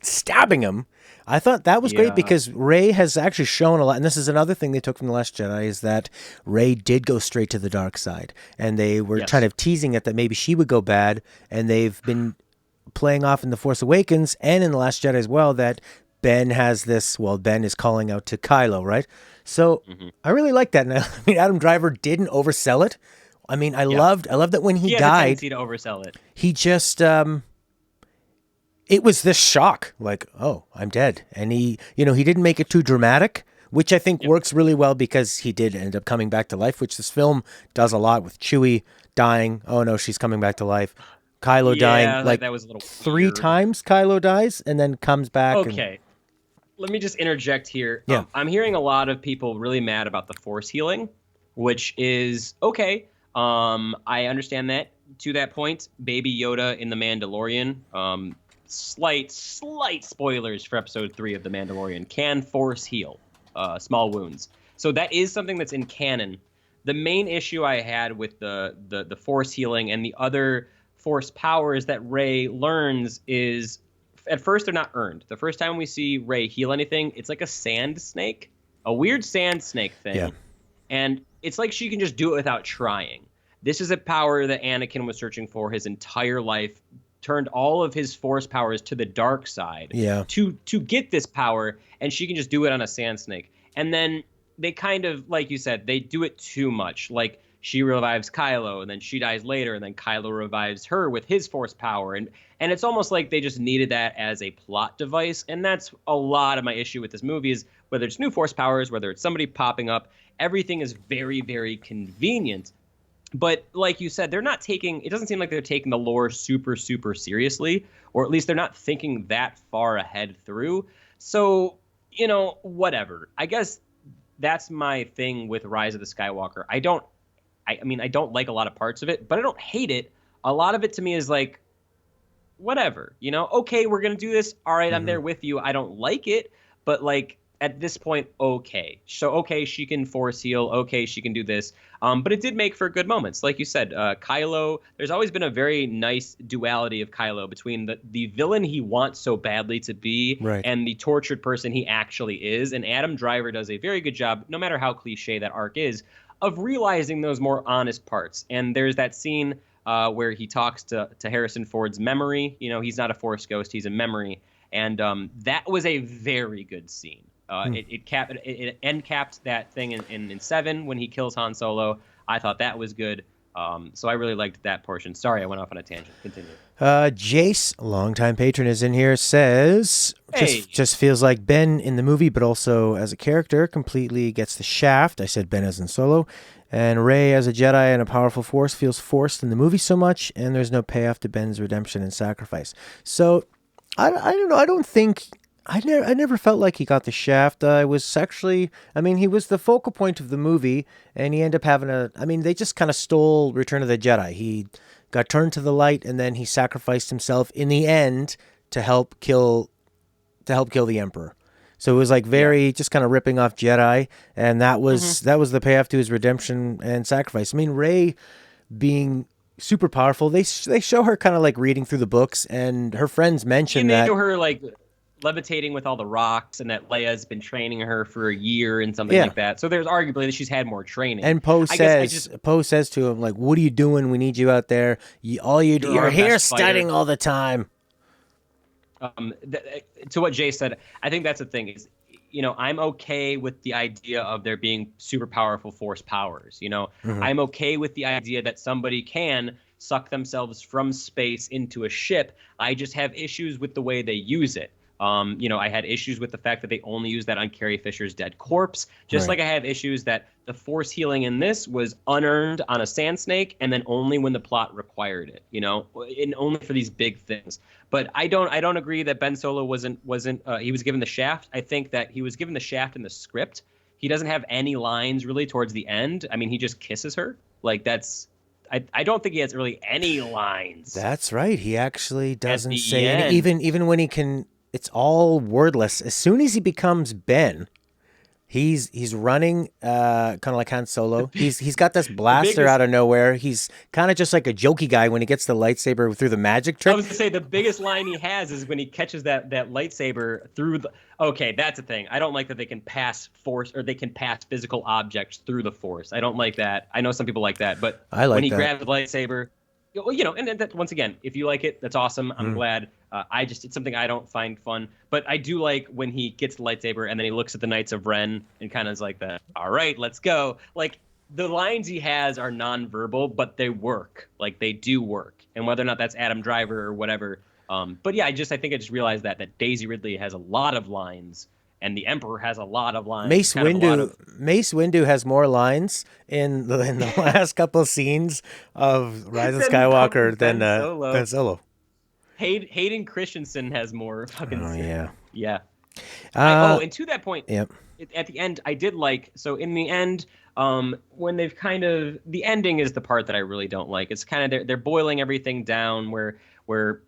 Speaker 1: stabbing him. I thought that was great
Speaker 2: yeah,
Speaker 1: because Ray has actually shown a lot, and this is another thing they took from The Last Jedi is that Ray did go straight to the dark side, and they were kind
Speaker 2: yes,
Speaker 1: of teasing it that maybe she would go bad, and they've been playing off in The Force Awakens and in The Last Jedi as well that Ben has this. Well, Ben is calling out to Kylo, right? So
Speaker 2: Hmm.
Speaker 1: I really like that. And I mean, Adam Driver didn't oversell it. I mean,
Speaker 2: Yeah,
Speaker 1: I loved that when he
Speaker 2: he has a
Speaker 1: died,
Speaker 2: tendency to oversell it.
Speaker 1: he just it was this shock, like, oh, I'm dead. And he didn't make it too dramatic, which I think
Speaker 2: Yep.
Speaker 1: works really well because he did end up coming back to life, which this film does a lot with Chewie dying. Oh no, she's coming back to life. Kylo dying,
Speaker 2: Yeah,
Speaker 1: like
Speaker 2: that was a little
Speaker 1: three
Speaker 2: weird.
Speaker 1: times Kylo dies and then comes back and
Speaker 2: Okay, let me just interject here.
Speaker 1: yeah.
Speaker 2: I'm hearing a lot of people really mad about the force healing, which is okay. I understand that. To that point, Baby Yoda in The Mandalorian, slight spoilers for episode 3 of The Mandalorian, can force heal small wounds. So that is something that's in canon. The main issue I had with the force healing and the other force powers that Rey learns is at first they're not earned. The first time we see Rey heal anything, it's like a sand snake, a weird sand snake
Speaker 1: Yeah.
Speaker 2: thing. And it's like she can just do it without trying. This is a power that Anakin was searching for his entire life, turned all of his force powers to the dark side
Speaker 1: Yeah.
Speaker 2: to get this power, and she can just do it on a sand snake. And then they kind of, like you said, they do it too much. Like she revives Kylo, and then she dies later, and then Kylo revives her with his force power, and it's almost like they just needed that as a plot device. And that's a lot of my issue with this movie is whether it's new force powers, whether it's somebody popping up, everything is very, very convenient. But like you said, they're not taking, it doesn't seem like they're taking the lore super, super seriously, or at least they're not thinking that far ahead through. So, whatever. I guess that's my thing with Rise of the Skywalker. I mean, I don't like a lot of parts of it, but I don't hate it. A lot of it to me is like, whatever, okay, we're going to do this. All right, I'm
Speaker 1: Hmm.
Speaker 2: there with you. I don't like it, but like at this point, okay. So, okay, she can force heal. Okay, she can do this. But it did make for good moments. Like you said, Kylo, there's always been a very nice duality of Kylo between the villain he wants so badly to be
Speaker 1: Right.
Speaker 2: and the tortured person he actually is. And Adam Driver does a very good job, no matter how cliche that arc is, of realizing those more honest parts. And there's that scene where he talks to Harrison Ford's memory. He's not a Force ghost; he's a memory, and that was a very good scene.
Speaker 1: Hmm.
Speaker 2: It end capped that thing in 7 when he kills Han Solo. I thought that was good. So I really liked that portion. Sorry, I went off on a tangent. Continue.
Speaker 1: Jace, longtime patron, is in here. Says
Speaker 2: Hey,
Speaker 1: just feels like Ben in the movie, but also as a character, completely gets the shaft. I said Ben as in Solo, and Rey as a Jedi and a powerful Force feels forced in the movie so much, and there's no payoff to Ben's redemption and sacrifice. So I don't know. I don't think. I never felt like he got the shaft. I was actually, I mean, he was the focal point of the movie, and he ended up having I mean, they just kind of stole Return of the Jedi. He got turned to the light, and then he sacrificed himself in the end to help kill the Emperor. So it was like
Speaker 2: yeah.
Speaker 1: very just kind of ripping off Jedi, and that
Speaker 2: Hmm.
Speaker 1: was that was the payoff to his redemption and sacrifice. I mean, Rey being super powerful, they show her kind of like reading through the books, and her friends mention
Speaker 2: And they
Speaker 1: that.
Speaker 2: do her like levitating with all the rocks, and that Leia's been training her for a year and something
Speaker 1: Yeah.
Speaker 2: like that. So there's arguably that she's had more training.
Speaker 1: And Poe
Speaker 2: I guess I
Speaker 1: says
Speaker 2: just
Speaker 1: Poe says to him like, "What are you doing? We need you out there.
Speaker 2: you're
Speaker 1: You're
Speaker 2: our
Speaker 1: here
Speaker 2: best
Speaker 1: studying
Speaker 2: fighter.
Speaker 1: all the time."
Speaker 2: To what Jay said, I think that's the thing is, I'm okay with the idea of there being super powerful force powers.
Speaker 1: Hmm.
Speaker 2: I'm okay with the idea that somebody can suck themselves from space into a ship. I just have issues with the way they use it. I had issues with the fact that they only used that on Carrie Fisher's dead corpse, just
Speaker 1: Right.
Speaker 2: like I have issues that the force healing in this was unearned on a sand snake and then only when the plot required it, and only for these big things. But I don't agree that Ben Solo wasn't he was given the shaft. I think that he was given the shaft in the script. He doesn't have any lines really towards the end. I mean, he just kisses her. Like that's I don't think he has really any lines
Speaker 1: That's right. He actually
Speaker 2: at
Speaker 1: doesn't
Speaker 2: the
Speaker 1: say any.
Speaker 2: end.
Speaker 1: Even when he can, it's all wordless. As soon as he becomes Ben, he's running, kind of like Han Solo. He's got this
Speaker 2: The
Speaker 1: blaster out
Speaker 2: biggest
Speaker 1: of nowhere. He's kind of just like a jokey guy when he gets the lightsaber through the magic
Speaker 2: I
Speaker 1: trick.
Speaker 2: was to say the biggest line he has is when he catches that lightsaber through the. Okay, that's a thing. I don't like that they can pass force or they can pass physical objects through the force. I don't like that. I know some people like that, but
Speaker 1: I
Speaker 2: when
Speaker 1: like
Speaker 2: he
Speaker 1: that.
Speaker 2: grabs the lightsaber, well, and that once again, if you like it, that's awesome. I'm glad. It's something I don't find fun, but I do like when he gets the lightsaber and then he looks at the Knights of Ren and kind of is like that. All right, let's go. Like the lines he has are nonverbal, but they work. Like they do work, and whether or not that's Adam Driver or whatever. But yeah, I think I just realized that Daisy Ridley has a lot of lines, and the Emperor has a lot of lines.
Speaker 1: Mace Windu has more lines in the last couple of scenes of Rise of Skywalker than Solo.
Speaker 2: Hayden Christensen has more fucking.
Speaker 1: Oh yeah,
Speaker 2: yeah. And to that point,
Speaker 1: yep.
Speaker 2: At the end, I did like. So in the end, when they've the ending is the part that I really don't like. It's kind of they're boiling everything down where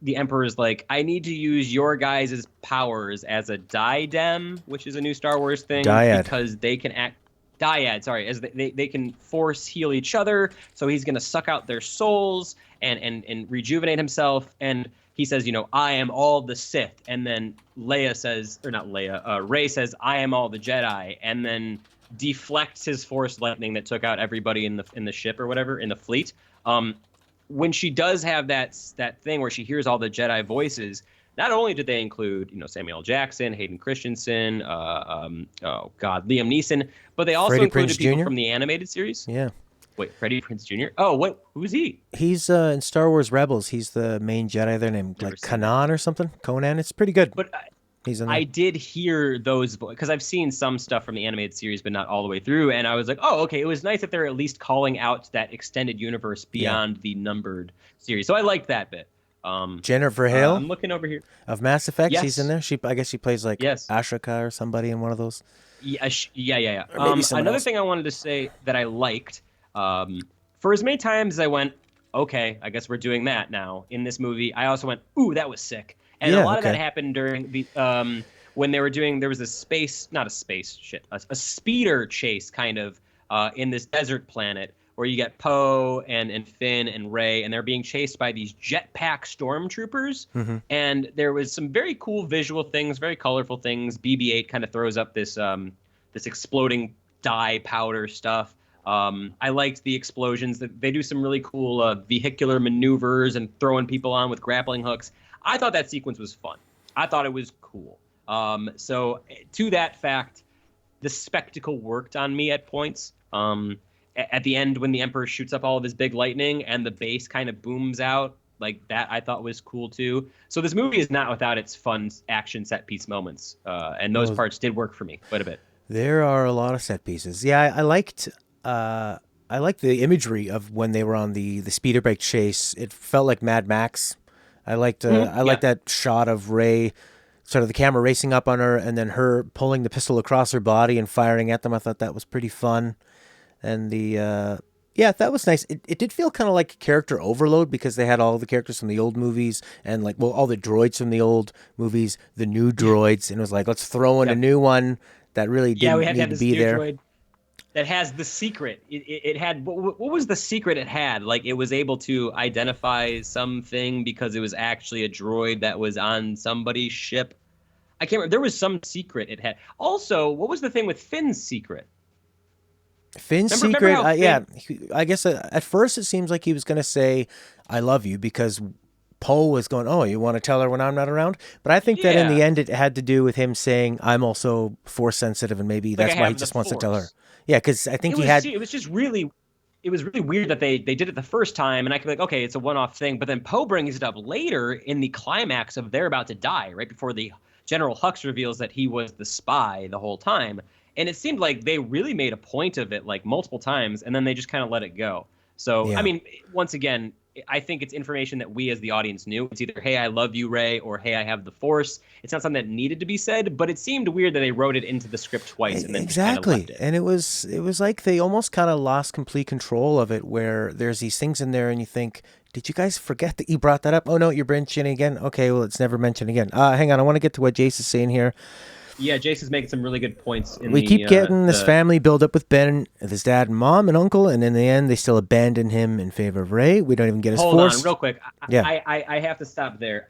Speaker 2: the Emperor is like, I need to use your guys' powers as a diadem, which is a new Star Wars thing, because they can act. Dyad, sorry, as they can force heal each other. So he's going to suck out their souls and rejuvenate himself. And he says, I am all the Sith. And then Rey says, I am all the Jedi. And then deflects his force lightning that took out everybody in the ship or whatever, in the fleet. When she does have that thing where she hears all the Jedi voices, not only did they include, Samuel L. Jackson, Hayden Christensen, Liam Neeson, but they also included people from the animated series.
Speaker 1: Yeah.
Speaker 2: Wait, Freddie Prinze Jr.? Oh, who's he?
Speaker 1: He's in Star Wars Rebels. He's the main Jedi there named like Kanan or something. Conan. It's pretty good.
Speaker 2: But I did hear those because I've seen some stuff from the animated series, but not all the way through. And I was like, oh, okay. It was nice that they're at least calling out that extended universe beyond the numbered series. So I liked that bit.
Speaker 1: Jennifer Hale.
Speaker 2: I'm looking over here.
Speaker 1: Of Mass Effect. Yes. She's in there. I guess she plays like
Speaker 2: yes.
Speaker 1: Ashoka or somebody in one of those.
Speaker 2: Yeah. Another thing I wanted to say that I liked, for as many times as I went, okay, I guess we're doing that now in this movie, I also went, ooh, that was sick. And a lot of that happened during the when they were doing, there was a speeder chase kind of in this desert planet where you get Poe and Finn and Rey, and they're being chased by these jetpack stormtroopers. Mm-hmm. And there was some very cool visual things, very colorful things. BB-8 kind of throws up this exploding dye powder stuff. I liked the explosions. They do some really cool vehicular maneuvers and throwing people on with grappling hooks. I thought that sequence was fun. I thought it was cool. So to that fact, the spectacle worked on me at points. At the end, when the Emperor shoots up all of his big lightning and the base kind of booms out, like that I thought was cool too. So this movie is not without its fun action set piece moments. And those parts did work for me quite a bit. There
Speaker 1: are a lot of set pieces. Yeah, I liked the imagery of when they were on the speeder bike chase. It felt like Mad Max. I liked that shot of Rey, sort of the camera racing up on her and then her pulling the pistol across her body and firing at them. I thought that was pretty fun. And that was nice. It did feel kind of like character overload because they had all the characters from the old movies and all the droids from the old movies, the new droids, and it was like, let's throw in a new one that really didn't need to be there. Droid
Speaker 2: that has the secret. It had what was the secret it had? Like it was able to identify something because it was actually a droid that was on somebody's ship. I can't remember. There was some secret it had. Also, what was the thing with Finn's secret?
Speaker 1: Finn's secret, I guess at first it seems like he was going to say, I love you, because Poe was going, oh, you want to tell her when I'm not around? But I think that in the end it had to do with him saying, I'm also force sensitive, and maybe that's why he just wants to tell her. Yeah, because I think
Speaker 2: it was just really, it was really weird that they did it the first time, and I could be like, okay, it's a one-off thing, but then Poe brings it up later in the climax of they're about to die, right before the General Hux reveals that he was the spy the whole time. And it seemed like they really made a point of it like multiple times, and then they just kind of let it go. So, I mean, once again, I think it's information that we as the audience knew. It's either, hey, I love you, Rey, or hey, I have the Force. It's not something that needed to be said, but it seemed weird that they wrote it into the script twice and then just kind of left it.
Speaker 1: And it was like they almost kind of lost complete control of it, where there's these things in there and you think, did you guys forget that you brought that up? Oh, no, you're mentioning again? Okay, well, it's never mentioned again. Hang on, I want to get to what Jace is saying here.
Speaker 2: Yeah, Jason's making some really good points.
Speaker 1: We keep getting this family build up with Ben, with his dad and mom and uncle, and in the end, they still abandon him in favor of Rey. We don't even get his force.
Speaker 2: Hold on, real quick. I have to stop there.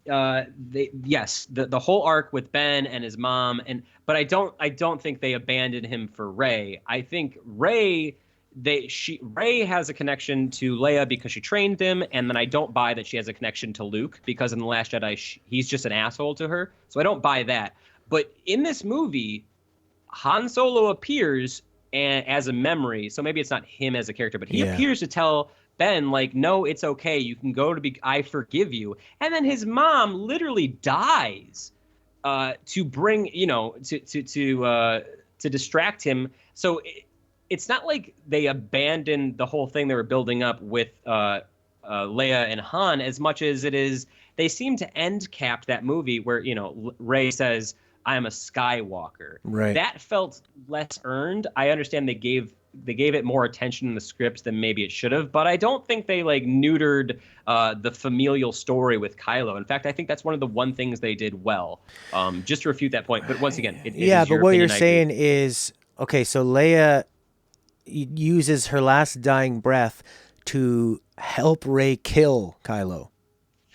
Speaker 2: The whole arc with Ben and his mom, but I don't think they abandoned him for Rey. I think Rey Rey has a connection to Leia because she trained him, and then I don't buy that she has a connection to Luke because in the Last Jedi he's just an asshole to her. So I don't buy that. But in this movie, Han Solo appears as a memory, so maybe it's not him as a character, but he
Speaker 1: Yeah.
Speaker 2: appears to tell Ben like, no, it's okay, you can go to be, I forgive you, and then his mom literally dies to bring to distract him. So it's not like they abandoned the whole thing they were building up with Leia and Han as much as it is they seem to end cap that movie where Rey says, I'm a Skywalker.
Speaker 1: Right.
Speaker 2: That felt less earned. I understand they gave it more attention in the scripts than maybe it should have, but I don't think they like neutered the familial story with Kylo. In fact, I think that's one of the one things they did well. Just to refute that point, but once again, it
Speaker 1: Yeah,
Speaker 2: is
Speaker 1: but
Speaker 2: your
Speaker 1: what
Speaker 2: opinion,
Speaker 1: you're
Speaker 2: I
Speaker 1: saying
Speaker 2: agree.
Speaker 1: is okay. So Leia uses her last dying breath to help Rey kill Kylo.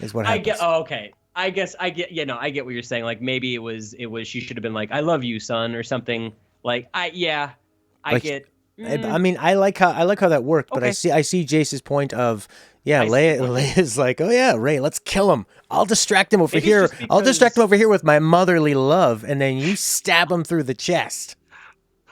Speaker 1: Is what
Speaker 2: I get.
Speaker 1: happens.
Speaker 2: Oh, okay. I guess I get. Yeah, no, I get what you're saying. Like maybe it was. She should have been like, "I love you, son," or something. Like yeah, I
Speaker 1: Like,
Speaker 2: get.
Speaker 1: I mean, I like how that worked, but I
Speaker 2: Okay,
Speaker 1: see I see Jace's point of, yeah,
Speaker 2: I see your
Speaker 1: Leia
Speaker 2: point. Yeah,
Speaker 1: Leia's like, oh yeah, Rey, let's kill him. I'll distract him over
Speaker 2: maybe it's
Speaker 1: here.
Speaker 2: just
Speaker 1: I'll distract him
Speaker 2: because.
Speaker 1: over here with my motherly love, and then you stab him through the chest.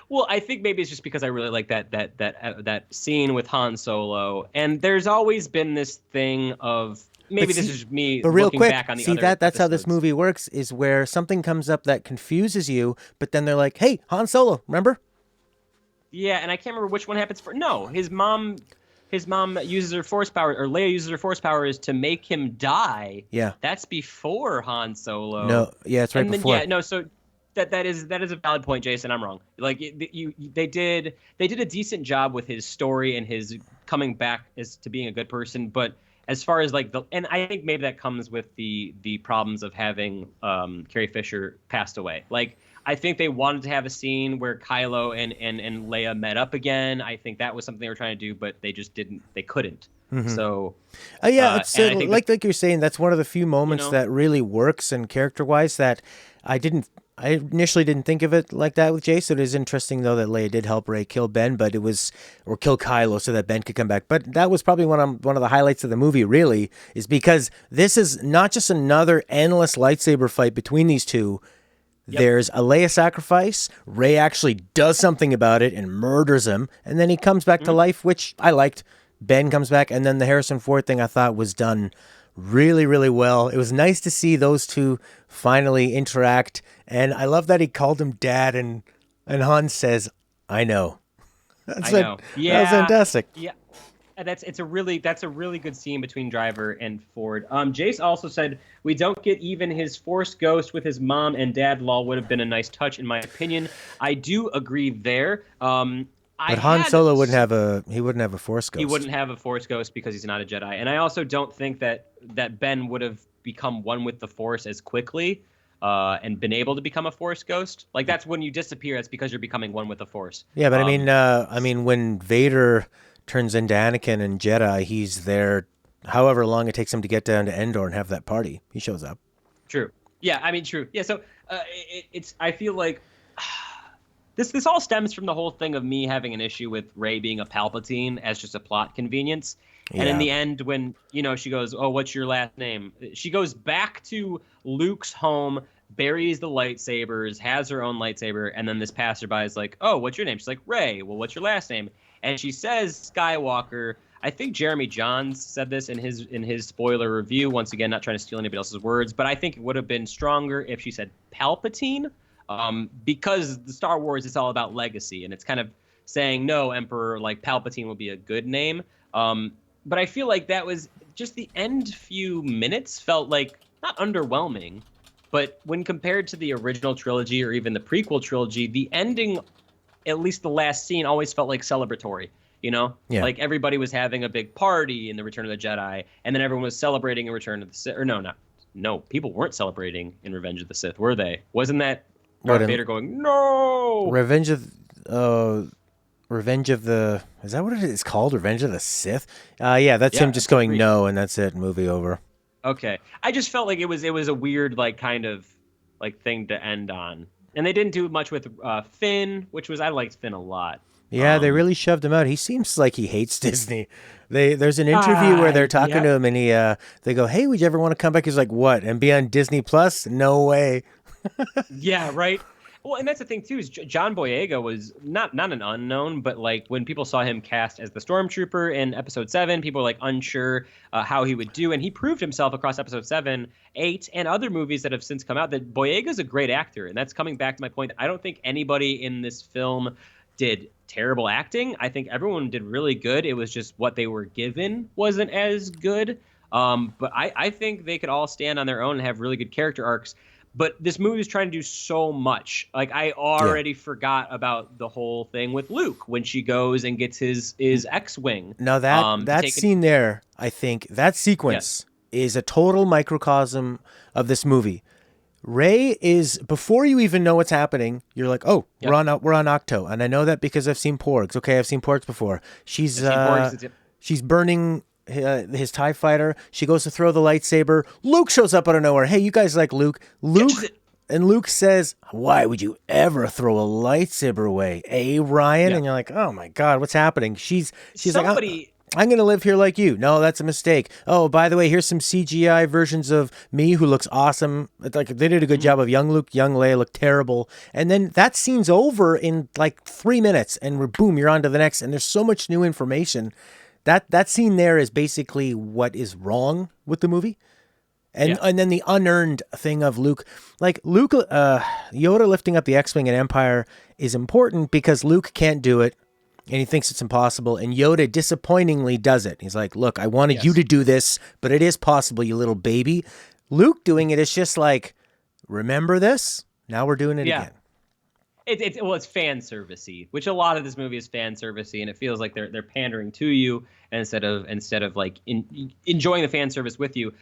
Speaker 2: Well, I think maybe it's just because I really like that scene with Han Solo, and there's always been this thing of
Speaker 1: But
Speaker 2: maybe this
Speaker 1: see,
Speaker 2: is me
Speaker 1: but real
Speaker 2: looking
Speaker 1: quick,
Speaker 2: back on the
Speaker 1: see
Speaker 2: other
Speaker 1: that's how this
Speaker 2: episodes.
Speaker 1: movie works is where something comes up that confuses you, but then they're like, hey, Han Solo, remember?
Speaker 2: Yeah, and I can't remember which one happens for. No, his mom uses her force power, or Leia uses her force powers to make him die.
Speaker 1: Yeah.
Speaker 2: That's before Han Solo,
Speaker 1: No, yeah, it's right
Speaker 2: and then yeah,
Speaker 1: before.
Speaker 2: no. So that is a valid point, Jason. I'm wrong. Like they did a decent job with his story and his coming back as to being a good person, but as far as like and I think maybe that comes with the problems of having Carrie Fisher passed away. Like I think they wanted to have a scene where Kylo and Leia met up again. I think that was something they were trying to do, but they just didn't. They couldn't. So,
Speaker 1: Yeah, it's
Speaker 2: and I think
Speaker 1: like you're saying. That's one of the few
Speaker 2: you
Speaker 1: moments
Speaker 2: know,
Speaker 1: that really works and character wise that I didn't. I initially didn't think of it like that with Jace. It is interesting though that Leia did help Rey kill Ben, but it was or kill Kylo so that Ben could come back. But that was probably one of the highlights of the movie. Really, is because this is not just another endless lightsaber fight between these two.
Speaker 2: yep.
Speaker 1: There's a Leia sacrifice. Rey actually does something about it and murders him, and then he comes back to
Speaker 2: Mhm.
Speaker 1: life, which I liked. Ben comes back, and then the Harrison Ford thing I thought was done really, really well. It was nice to see those two finally interact, and I love that he called him Dad, and Han says, "I know." That's
Speaker 2: I
Speaker 1: it.
Speaker 2: know.
Speaker 1: That was
Speaker 2: Yeah,
Speaker 1: fantastic.
Speaker 2: yeah. That's a really good scene between Driver and Ford. Jace also said we don't get even his Force Ghost with his mom and dad. Law would have been a nice touch, in my opinion. I do agree there. I
Speaker 1: But Han
Speaker 2: had
Speaker 1: Solo wouldn't have a Force
Speaker 2: he
Speaker 1: Ghost.
Speaker 2: wouldn't have a Force Ghost because he's not a Jedi, and I also don't think that Ben would have become one with the Force as quickly. And been able to become a Force Ghost, like that's when you disappear. That's because you're becoming one with the Force.
Speaker 1: Yeah, but
Speaker 2: Um,
Speaker 1: I mean, when Vader turns into Anakin and Jedi, he's there. However long it takes him to get down to Endor and have that party, he shows up.
Speaker 2: True. Yeah, I mean, true. Yeah, so it's. I feel like this all stems from the whole thing of me having an issue with Rey being a Palpatine as just a plot convenience. And in
Speaker 1: Yeah,
Speaker 2: the end, when she goes, "Oh, what's your last name?" She goes back to Luke's home, buries the lightsabers, has her own lightsaber, and then this passerby is like, "Oh, what's your name?" She's like, "Rey." Well, what's your last name? And she says Skywalker. I think Jeremy Johns said this in his spoiler review. Once again, not trying to steal anybody else's words, but I think it would have been stronger if she said Palpatine, because the Star Wars is all about legacy, and it's kind of saying no, Emperor like Palpatine will be a good name. But I feel like that was just the end few minutes felt like not underwhelming, but when compared to the original trilogy or even the prequel trilogy, the ending, at least the last scene, always felt like celebratory.
Speaker 1: yeah.
Speaker 2: Like everybody was having a big party in the Return of the Jedi, and then everyone was celebrating in Return of the Sith. Or no, not no, people weren't celebrating in Revenge of the Sith, were they? Wasn't that
Speaker 1: What
Speaker 2: Darth
Speaker 1: in
Speaker 2: Vader going no?
Speaker 1: Revenge of Revenge of the is that what it is called? Revenge of the Sith? Yeah, that's
Speaker 2: Yeah,
Speaker 1: him just
Speaker 2: episode
Speaker 1: going
Speaker 2: three.
Speaker 1: no, and that's it. Movie over.
Speaker 2: Okay, I just felt like it was a weird like kind of like thing to end on. And they didn't do much with Finn, which was I liked Finn a lot.
Speaker 1: Yeah, they really shoved him out. He seems like he hates Disney. There's an interview where they're talking to
Speaker 2: Yep.
Speaker 1: him, and they go, "Hey, would you ever want to come back?" He's like, "What? And be on Disney Plus? No way."
Speaker 2: Yeah, right. Well, and that's the thing too is John Boyega was not an unknown, but like when people saw him cast as the Stormtrooper in Episode 7, people were like unsure how he would do, and he proved himself across Episode 7, 8, and other movies that have since come out. That Boyega's a great actor, and that's coming back to my point. I don't think anybody in this film did terrible acting. I think everyone did really good. It was just what they were given wasn't as good. But I think they could all stand on their own and have really good character arcs. But this movie is trying to do so much. Like I already forgot about the whole thing with Luke when she goes and gets his X-wing.
Speaker 1: Now that scene there, I think that sequence is a total microcosm of this movie. Ray is before you even know what's happening. You're like, oh, we're on Octo, and I know that because I've seen Porgs. Okay, I've seen Porgs before. She's burning his TIE fighter. She goes to throw the lightsaber. Luke shows up out of nowhere. Hey, you guys like Luke? And Luke says, "Why would you ever throw a lightsaber away, Ryan?" And you're like, "Oh my God, what's happening?" She's like, I'm going to live here like you. No, that's a mistake. Oh, by the way, here's some CGI versions of me who looks awesome. Like they did a good job of young Luke, young Leia look terrible. And then that scene's over in like 3 minutes and boom, you're on to the next. And there's so much new information. That scene there is basically what is wrong with the movie. And then the unearned thing of Luke, like Luke, Yoda lifting up the X-Wing and Empire is important because Luke can't do it. And he thinks it's impossible. And Yoda disappointingly does it. He's like, look, I wanted you to do this, but it is possible, you little baby. Luke doing it is just like, remember this? Now we're doing it again.
Speaker 2: It's fan servicey, which a lot of this movie is fan servicey, and it feels like they're pandering to you instead of like enjoying the fan service with you.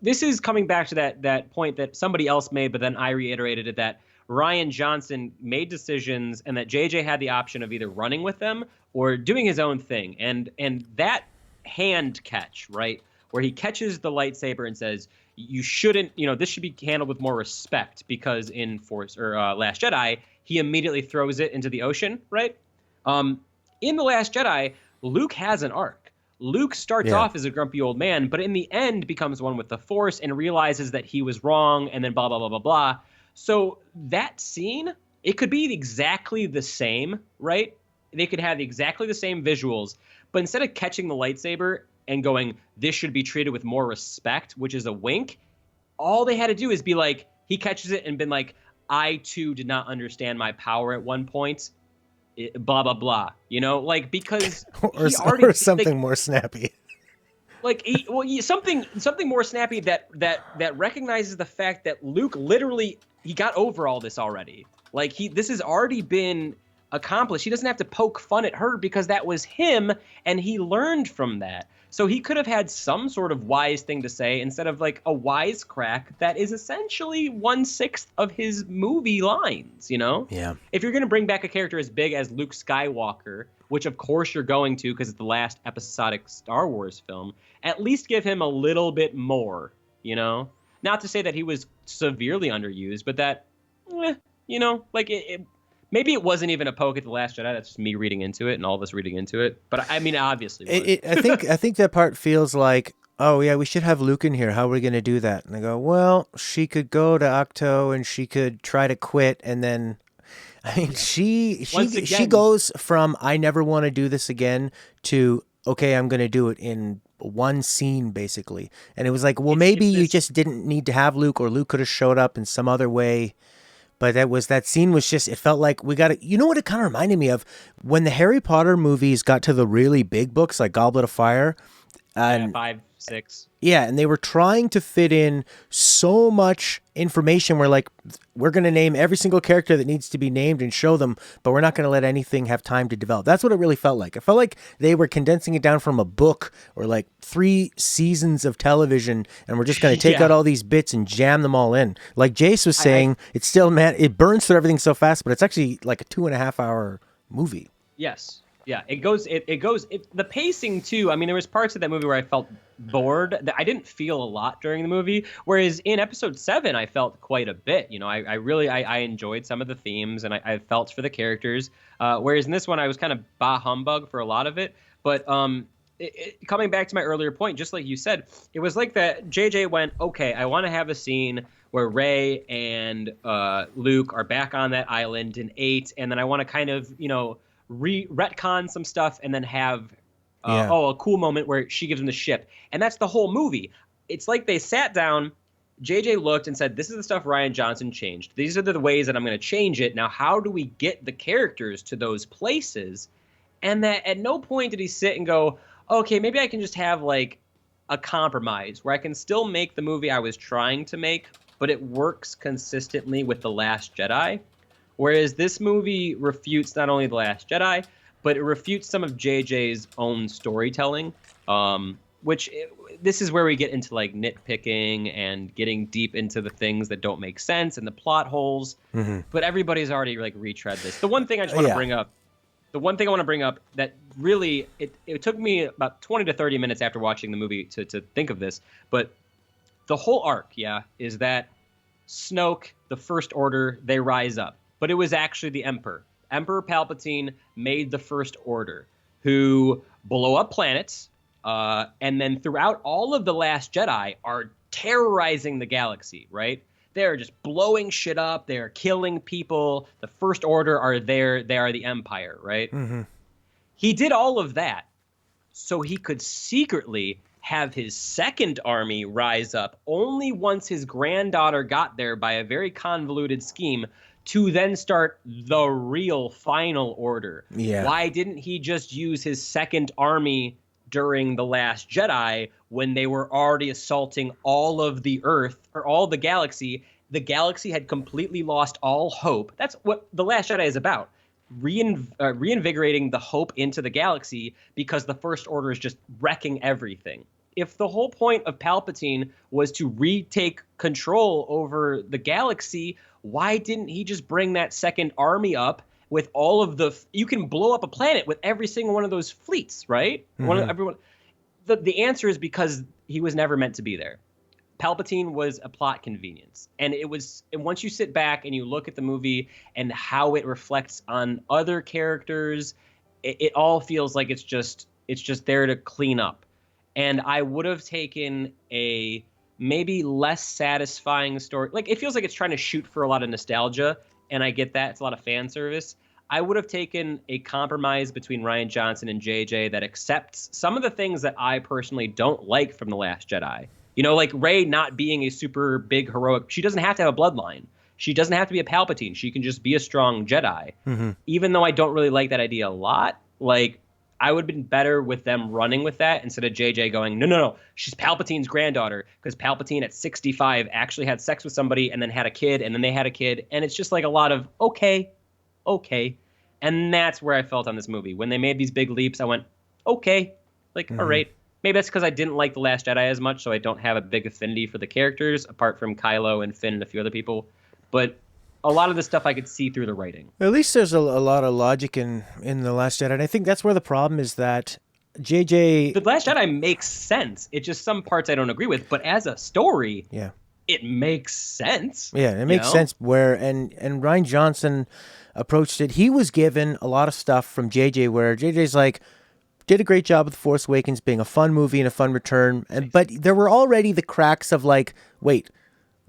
Speaker 2: This is coming back to that point that somebody else made, but then I reiterated it, that Rian Johnson made decisions and that JJ had the option of either running with them or doing his own thing. And that hand catch, right, where he catches the lightsaber and says, you shouldn't, this should be handled with more respect, because in Force or Last Jedi, he immediately throws it into the ocean, right? In The Last Jedi, Luke has an arc. Luke starts off as a grumpy old man, but in the end becomes one with the Force and realizes that he was wrong, and then blah, blah, blah, blah, blah. So that scene, it could be exactly the same, right? They could have exactly the same visuals, but instead of catching the lightsaber and going, this should be treated with more respect, which is a wink, all they had to do is be like, he catches it and been like, I too did not understand my power at one point, blah, blah, blah, like, because
Speaker 1: or something more snappy.
Speaker 2: Like something more snappy that recognizes the fact that Luke literally, he got over all this already. Like this has already been accomplished. He doesn't have to poke fun at her because that was him and he learned from that. So he could have had some sort of wise thing to say instead of like a wisecrack that is essentially 1/6 of his movie lines,
Speaker 1: Yeah.
Speaker 2: If you're going to bring back a character as big as Luke Skywalker, which of course you're going to because it's the last episodic Star Wars film, at least give him a little bit more, Not to say that he was severely underused, but that, like maybe it wasn't even a poke at The Last Jedi. That's just me reading into it and all of us reading into it. But I mean, obviously,
Speaker 1: I think that part feels like, oh yeah, we should have Luke in here. How are we going to do that? And I go, well, she could go to Octo and she could try to quit, and then, I mean, she goes from I never want to do this again to okay, I'm going to do it in one scene basically. And it was like, well, maybe you just didn't need to have Luke, or Luke could have showed up in some other way. But that scene was just, it felt like we got to, what it kind of reminded me of? When the Harry Potter movies got to the really big books like Goblet of Fire. And
Speaker 2: 5, 6.
Speaker 1: Yeah, and they were trying to fit in so much information. We're like, we're going to name every single character that needs to be named and show them, but we're not going to let anything have time to develop. That's what it really felt like. It felt like they were condensing it down from a book or like 3 seasons of television, and we're just going to take out all these bits and jam them all in. Like Jace was saying, it burns through everything so fast, but it's actually like a 2.5 hour movie.
Speaker 2: Yes. Yeah, the pacing too. I mean, there was parts of that movie where I felt bored. I didn't feel a lot during the movie, whereas in episode 7, I felt quite a bit. I really I enjoyed some of the themes and I felt for the characters. Whereas in this one, I was kind of bah humbug for a lot of it. But coming back to my earlier point, just like you said, it was like that. JJ went, okay, I want to have a scene where Rey and Luke are back on that island in 8, and then I want to kind of retcon some stuff and then have
Speaker 1: Yeah.
Speaker 2: a cool moment where she gives him the ship, and that's the whole movie. It's like they sat down, JJ looked and said, this is the stuff Rian Johnson changed, these are the ways that I'm going to change it. Now how do we get the characters to those places? And that at no point did he sit and go, okay, maybe I can just have like a compromise where I can still make the movie I was trying to make, but it works consistently with The Last Jedi. Whereas this movie refutes not only The Last Jedi, but it refutes some of JJ's own storytelling, this is where we get into like nitpicking and getting deep into the things that don't make sense and the plot holes.
Speaker 1: Mm-hmm.
Speaker 2: But everybody's already like retread this. The one thing I just want to bring up, that really, it took me about 20 to 30 minutes after watching the movie to think of this, but the whole arc, is that Snoke, the First Order, they rise up. But it was actually the Emperor. Emperor Palpatine made the First Order, who blow up planets, and then throughout all of The Last Jedi are terrorizing the galaxy, right? They're just blowing shit up. They're killing people. The First Order are there. They are the Empire, right?
Speaker 1: Mm-hmm.
Speaker 2: He did all of that so he could secretly have his second army rise up only once his granddaughter got there by a very convoluted scheme to then start the real final order.
Speaker 1: Yeah.
Speaker 2: Why didn't he just use his second army during The Last Jedi when they were already assaulting all of the Earth or all the galaxy? The galaxy had completely lost all hope. That's what The Last Jedi is about. Reinvigorating the hope into the galaxy because the First Order is just wrecking everything. If the whole point of Palpatine was to retake control over the galaxy, why didn't he just bring that second army up with all of you can blow up a planet with every single one of those fleets, right?
Speaker 1: Mm-hmm.
Speaker 2: The answer is because he was never meant to be there. Palpatine was a plot convenience. And once you sit back and you look at the movie and how it reflects on other characters, it all feels like it's just there to clean up. And I would have taken a maybe less satisfying story. Like, it feels like it's trying to shoot for a lot of nostalgia, and I get that. It's a lot of fan service. I would have taken a compromise between Rian Johnson and JJ that accepts some of the things that I personally don't like from The Last Jedi. Like Rey not being a super big heroic. She doesn't have to have a bloodline. She doesn't have to be a Palpatine. She can just be a strong Jedi.
Speaker 1: Mm-hmm.
Speaker 2: Even though I don't really like that idea a lot, like, I would have been better with them running with that instead of JJ going, no, she's Palpatine's granddaughter, because Palpatine at 65 actually had sex with somebody and then had a kid and then they had a kid. And it's just like a lot of, okay. And that's where I felt on this movie. When they made these big leaps, I went, okay, like, all right. Maybe that's because I didn't like The Last Jedi as much, so I don't have a big affinity for the characters, apart from Kylo and Finn and a few other people. But a lot of the stuff I could see through the writing.
Speaker 1: At least there's a lot of logic in The Last Jedi. And I think that's where the problem is that JJ...
Speaker 2: The Last Jedi makes sense. It's just some parts I don't agree with. But as a story, it makes sense.
Speaker 1: Yeah, it makes sense where... And Rian Johnson approached it. He was given a lot of stuff from JJ where JJ's like, did a great job with The Force Awakens being a fun movie and a fun return. But there were already the cracks of like, wait...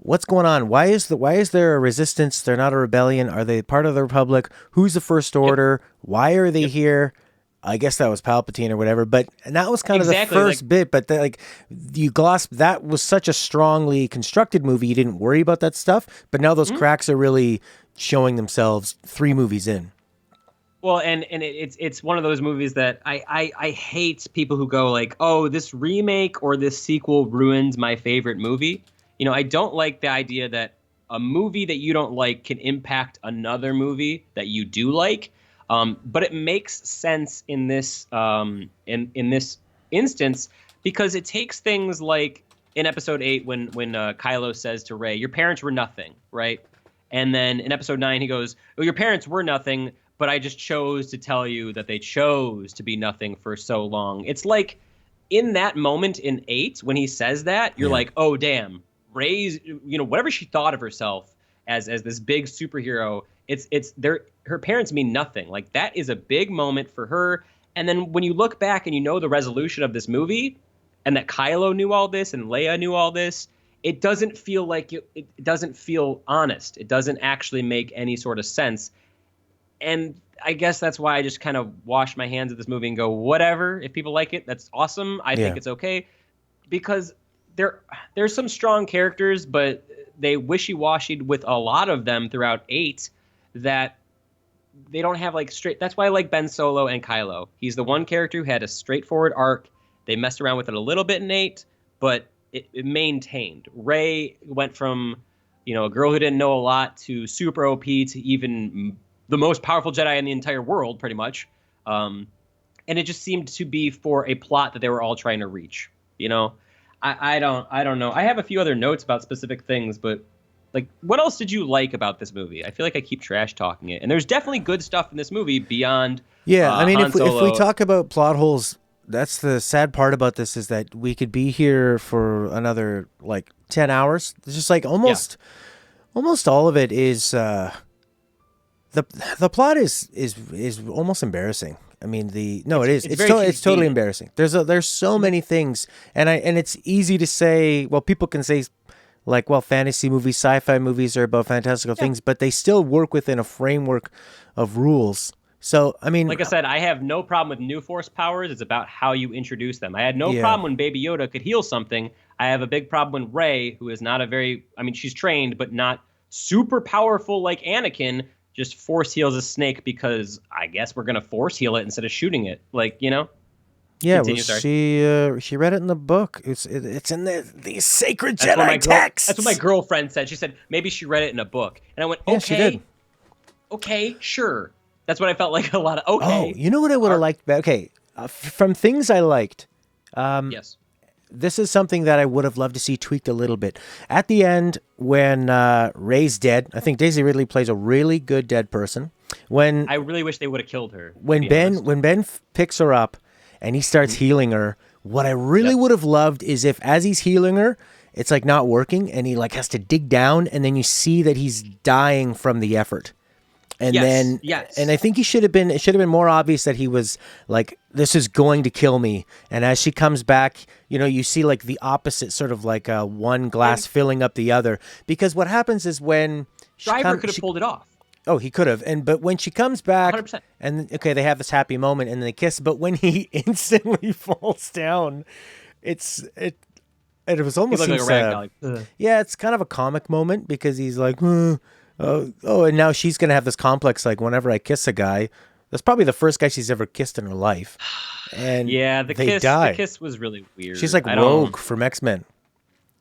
Speaker 1: What's going on? Why is there a resistance? They're not a rebellion. Are they part of the Republic? Who's the First Order? Why are they here? I guess that was Palpatine or whatever. And that was kind of the first bit. But you glossed, that was such a strongly constructed movie. You didn't worry about that stuff. But now those cracks are really showing themselves 3 movies in.
Speaker 2: Well, and it's one of those movies that I hate people who go like, oh, this remake or this sequel ruins my favorite movie. I don't like the idea that a movie that you don't like can impact another movie that you do like. But it makes sense in this in this instance because it takes things like in episode 8 when Kylo says to Rey, your parents were nothing, right? And then in episode 9 he goes, well, your parents were nothing, but I just chose to tell you that they chose to be nothing for so long. It's like in that moment in 8, when he says that, you're
Speaker 1: Yeah.
Speaker 2: like, oh, damn, Rey's, whatever she thought of herself as this big superhero, her parents mean nothing. Like, that is a big moment for her. And then when you look back and you know the resolution of this movie, and that Kylo knew all this and Leia knew all this, it doesn't feel like it doesn't feel honest. It doesn't actually make any sort of sense. And I guess that's why I just kind of wash my hands of this movie and go, whatever. If people like it, that's awesome. I think it's okay, because there's some strong characters, but they wishy-washied with a lot of them throughout 8 that they don't have like straight. That's why I like Ben Solo and Kylo. He's the one character who had a straightforward arc. They messed around with it a little bit in 8, but it maintained. Rey went from, a girl who didn't know a lot to super OP to even the most powerful Jedi in the entire world, pretty much. And it just seemed to be for a plot that they were all trying to reach. I don't know. I have a few other notes about specific things, but like, what else did you like about this movie? I feel like I keep trash talking it, and there's definitely good stuff in this movie beyond.
Speaker 1: Yeah, I mean,
Speaker 2: Han
Speaker 1: if we
Speaker 2: Solo.
Speaker 1: talk about plot holes, that's the sad part about this, is that we could be here for another like 10 hours. It's just like almost all of it is the plot is almost embarrassing. I mean, it's totally embarrassing. There's so many things, and it's easy to say. Well, people can say, like, well, fantasy movies, sci-fi movies are about fantastical things, but they still work within a framework of rules. So, I mean,
Speaker 2: like I said, I have no problem with new Force powers. It's about how you introduce them. I had no problem when Baby Yoda could heal something. I have a big problem when Rey, who is not she's trained, but not super powerful like Anakin, just force heals a snake because I guess we're going to force heal it instead of shooting it. Like,
Speaker 1: Yeah,
Speaker 2: Continue,
Speaker 1: she read it in the book. It's in these sacred Jedi texts.
Speaker 2: That's what my girlfriend said. She said maybe she read it in a book, and I went, okay,
Speaker 1: she did.
Speaker 2: Okay, sure. That's what I felt like a lot of. Okay.
Speaker 1: Oh, you know what I would have liked? Okay, from things I liked.
Speaker 2: Yes.
Speaker 1: This is something that I would have loved to see tweaked a little bit. At the end, when Rey's dead, I think Daisy Ridley plays a really good dead person.
Speaker 2: I really wish they would have killed her.
Speaker 1: When Ben picks her up and he starts healing her, what I really would have loved is if, as he's healing her, it's like not working, and he like has to dig down, and then you see that he's dying from the effort. And and I think it should have been more obvious that he was like, this is going to kill me. And as she comes back, you see like the opposite, sort of like one glass filling up the other. Because what happens is when
Speaker 2: Driver could have pulled it off.
Speaker 1: Oh, he could have. But when she comes back,
Speaker 2: 100%.
Speaker 1: and they have this happy moment and they kiss. But when he instantly falls down, it was almost
Speaker 2: like a rag doll.
Speaker 1: Yeah, it's kind of a comic moment because he's like, and now she's gonna have this complex, like, whenever I kiss a guy, that's probably the first guy she's ever kissed in her life. And
Speaker 2: the kiss was really weird.
Speaker 1: She's like Rogue from X-Men.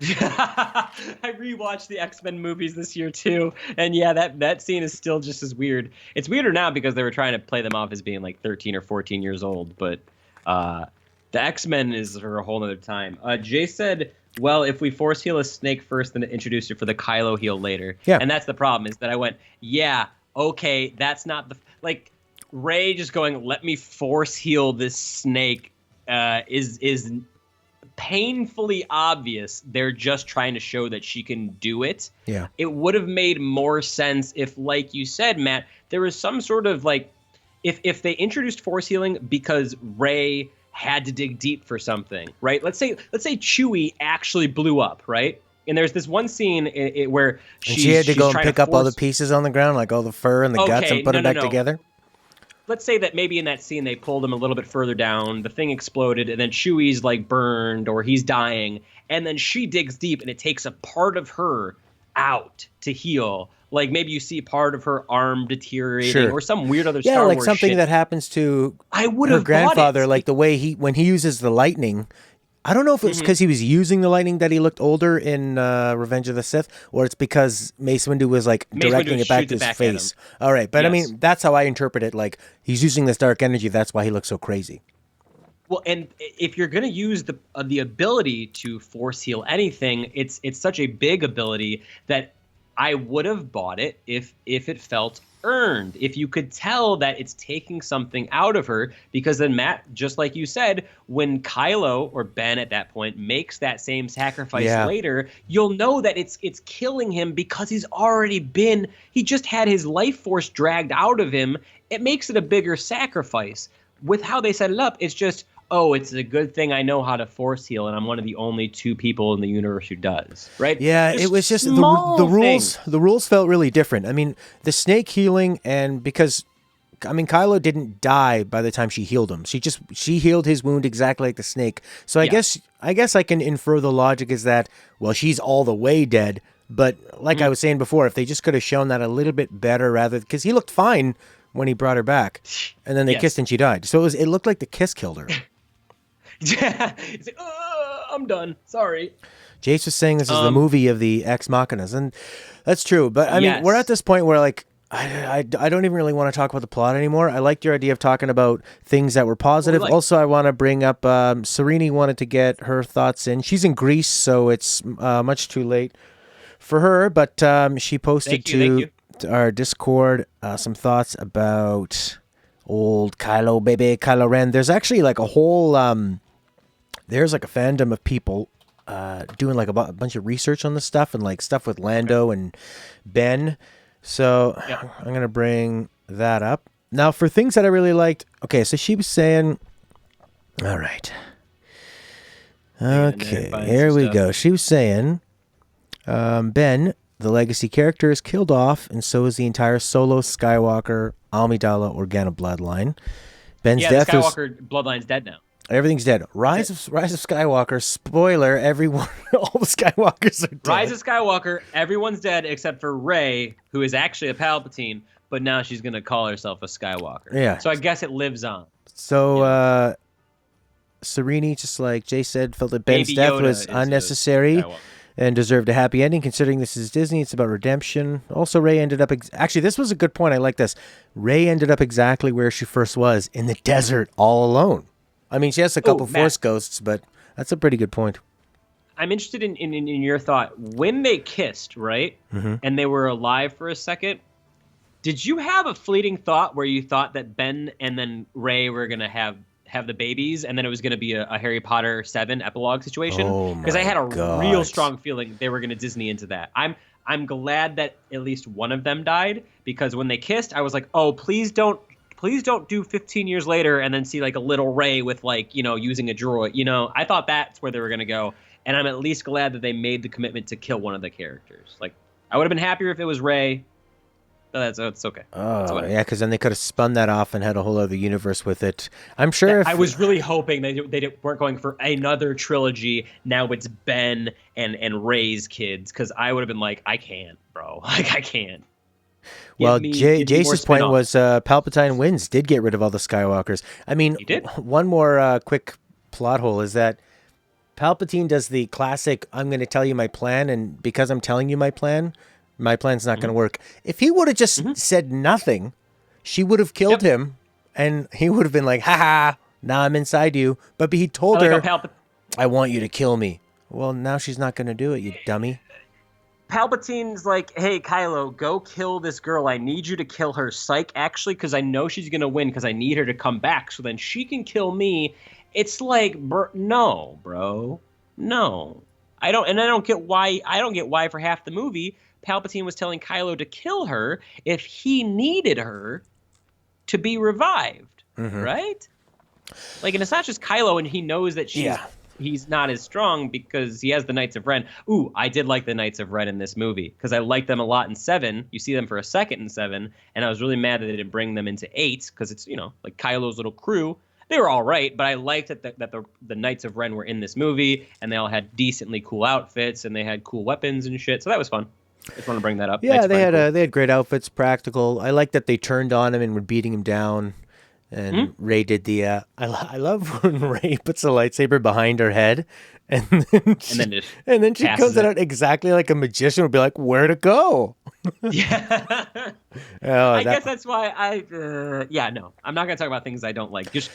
Speaker 2: I rewatched the X-Men movies this year too, and that scene is still just as weird. It's weirder now because they were trying to play them off as being like 13 or 14 years old, but the X-Men is for a whole other time. Jay said, well, if we force heal a snake first, then introduce it for the Kylo heal later.
Speaker 1: Yeah.
Speaker 2: And that's the problem, is that I went, okay, that's not like Rey just going, let me force heal this snake is painfully obvious. They're just trying to show that she can do it.
Speaker 1: Yeah.
Speaker 2: It would have made more sense if, like you said, Matt, there was some sort of like, if they introduced force healing because Rey had to dig deep for something, right? Let's say Chewie actually blew up, right? And there's this one scene where
Speaker 1: she had to go and pick up all the pieces on the ground, like all the fur and the guts, and put them back together.
Speaker 2: Let's say that maybe in that scene they pulled him a little bit further down, the thing exploded, and then Chewie's like burned or he's dying, and then she digs deep and it takes a part of her out to heal. Like maybe you see part of her arm deteriorating or some weird other Star Wars
Speaker 1: like something
Speaker 2: shit
Speaker 1: that happens to
Speaker 2: her
Speaker 1: grandfather, like the way when he uses the lightning. I don't know if it was because he was using the lightning that he looked older in Revenge of the Sith, or it's because Mace Windu was like directing it back to his face. All right, but I mean, that's how I interpret it. Like, he's using this dark energy. That's why he looks so crazy.
Speaker 2: Well, and if you're going to use the ability to force heal anything, it's such a big ability that I would have bought it if it felt earned. If you could tell that it's taking something out of her, because then Matt, just like you said, when Kylo or Ben at that point makes that same sacrifice
Speaker 1: Yeah.
Speaker 2: later, you'll know that it's killing him because he just had his life force dragged out of him. It makes it a bigger sacrifice. With how they set it up, it's just, oh, it's a good thing I know how to force heal, and I'm one of the only 2 people in the universe who does, right?
Speaker 1: Yeah, it was just the
Speaker 2: small
Speaker 1: rules.
Speaker 2: things.
Speaker 1: The rules felt really different. I mean, the snake healing, and because I mean, Kylo didn't die by the time she healed him. She healed his wound exactly like the snake. So I guess I can infer the logic is that, well, she's all the way dead. But like I was saying before, if they just could have shown that a little bit better, rather, because he looked fine when he brought her back, and then they kissed and she died. So it looked like the kiss killed her.
Speaker 2: Yeah, it's like, I'm done. Sorry.
Speaker 1: Jace was saying this is the movie of the ex machinas, and that's true. But I mean, we're at this point where like I don't even really want to talk about the plot anymore. I liked your idea of talking about things that were positive. Also, I want to bring up Serini wanted to get her thoughts in. She's in Greece, so it's much too late for her. But she posted to our Discord some thoughts about old Kylo Ren. There's actually like a whole there's like a fandom of people doing like a bunch of research on this stuff and like stuff with Lando and Ben. So I'm going to bring that up. Now for things that I really liked. Okay, so she was saying, all right. Okay, here we go. She was saying, Ben, the legacy character, is killed off, and so is the entire Solo, Skywalker, Amidala, Organa bloodline. Ben's death
Speaker 2: the Skywalker bloodline's dead now.
Speaker 1: Everything's dead. Rise of Skywalker. Spoiler: everyone, all the Skywalkers are dead.
Speaker 2: Rise of Skywalker. Everyone's dead except for Rey, who is actually a Palpatine, but now she's gonna call herself a Skywalker.
Speaker 1: Yeah.
Speaker 2: So I guess it lives on.
Speaker 1: So Serini, just like Jay said, felt that Ben's death was unnecessary and deserved a happy ending. Considering this is Disney, it's about redemption. Also, Rey ended up actually, this was a good point. I like this. Rey ended up exactly where she first was, in the desert, all alone. I mean, she has a couple Force ghosts, but that's a pretty good point.
Speaker 2: I'm interested in your thought. When they kissed, right, and they were alive for a second, did you have a fleeting thought where you thought that Ben and then Rey were going to have the babies, and then it was going to be a Harry Potter 7 epilogue situation? Because I had a real strong feeling they were going to Disney into that. I'm glad that at least one of them died, because when they kissed, I was like, oh, please don't do 15 years later and then see like a little Rey with like, using a droid. I thought that's where they were going to go. And I'm at least glad that they made the commitment to kill one of the characters. Like, I would have been happier if it was Rey. But it's okay.
Speaker 1: Oh, yeah, because then they could have spun that off and had a whole other universe with it. I'm sure
Speaker 2: I was really hoping they weren't going for another trilogy. Now it's Ben and Rey's kids, because I would have been like, I can't, bro. Like, I can't.
Speaker 1: Well, Jace's point was Palpatine wins, did get rid of all the Skywalkers. I mean, one more quick plot hole is that Palpatine does the classic, I'm going to tell you my plan, and because I'm telling you my plan's not going to work. If he would have just said nothing, she would have killed him, and he would have been like, ha, now I'm inside you. But he told her, I want you to kill me. Well, now she's not going to do it, you dummy.
Speaker 2: Palpatine's like, hey, Kylo, go kill this girl. I need you to kill her. Psych, actually, because I know she's going to win, because I need her to come back so then she can kill me. It's like, no, bro. No. I don't get why for half the movie Palpatine was telling Kylo to kill her if he needed her to be revived, right? Like, and it's not just Kylo, and he knows that he's not as strong because he has the Knights of Ren. Ooh, I did like the Knights of Ren in this movie because I liked them a lot in 7. You see them for a second in 7, and I was really mad that they didn't bring them into 8 because it's, like Kylo's little crew. They were all right, but I liked that the Knights of Ren were in this movie, and they all had decently cool outfits, and they had cool weapons and shit, so that was fun. I just want to bring that up.
Speaker 1: Yeah, they had great outfits, practical. I like that they turned on him and were beating him down. And Rey did the. I love when Rey puts a lightsaber behind her head, and then she comes out exactly like a magician would be like, "Where to go?"
Speaker 2: Yeah. I guess that's why no, I'm not gonna talk about things I don't like. Just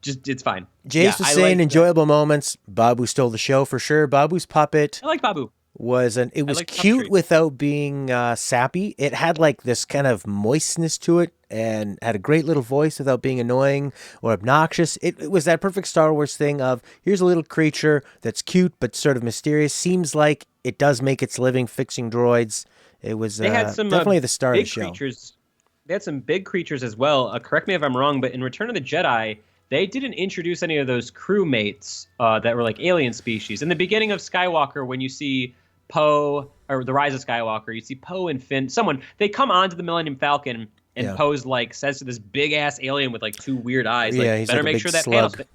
Speaker 2: it's fine.
Speaker 1: Jace was saying enjoyable moments. Babu stole the show for sure. Babu's puppet.
Speaker 2: I like Babu.
Speaker 1: it
Speaker 2: I
Speaker 1: was
Speaker 2: like tough
Speaker 1: cute
Speaker 2: treats.
Speaker 1: without being sappy. It had like this kind of moistness to it and had a great little voice without being annoying or obnoxious. It was that perfect Star Wars thing of here's a little creature that's cute but sort of mysterious. Seems like it does make its living fixing droids. It was
Speaker 2: They had some
Speaker 1: definitely the star of the
Speaker 2: big
Speaker 1: show.
Speaker 2: creatures. They had some big creatures as well. Correct me if I'm wrong, but in Return of the Jedi, they didn't introduce any of those crewmates that were like alien species. In the beginning of Skywalker, when you see Poe or the Rise of Skywalker, you see Poe and Finn. They come onto the Millennium Falcon, and
Speaker 1: Yeah.
Speaker 2: Poe's like says to this big ass alien with like two weird eyes,
Speaker 1: Yeah,
Speaker 2: like
Speaker 1: he's
Speaker 2: better
Speaker 1: like a
Speaker 2: make
Speaker 1: big
Speaker 2: sure that panel's
Speaker 1: slug.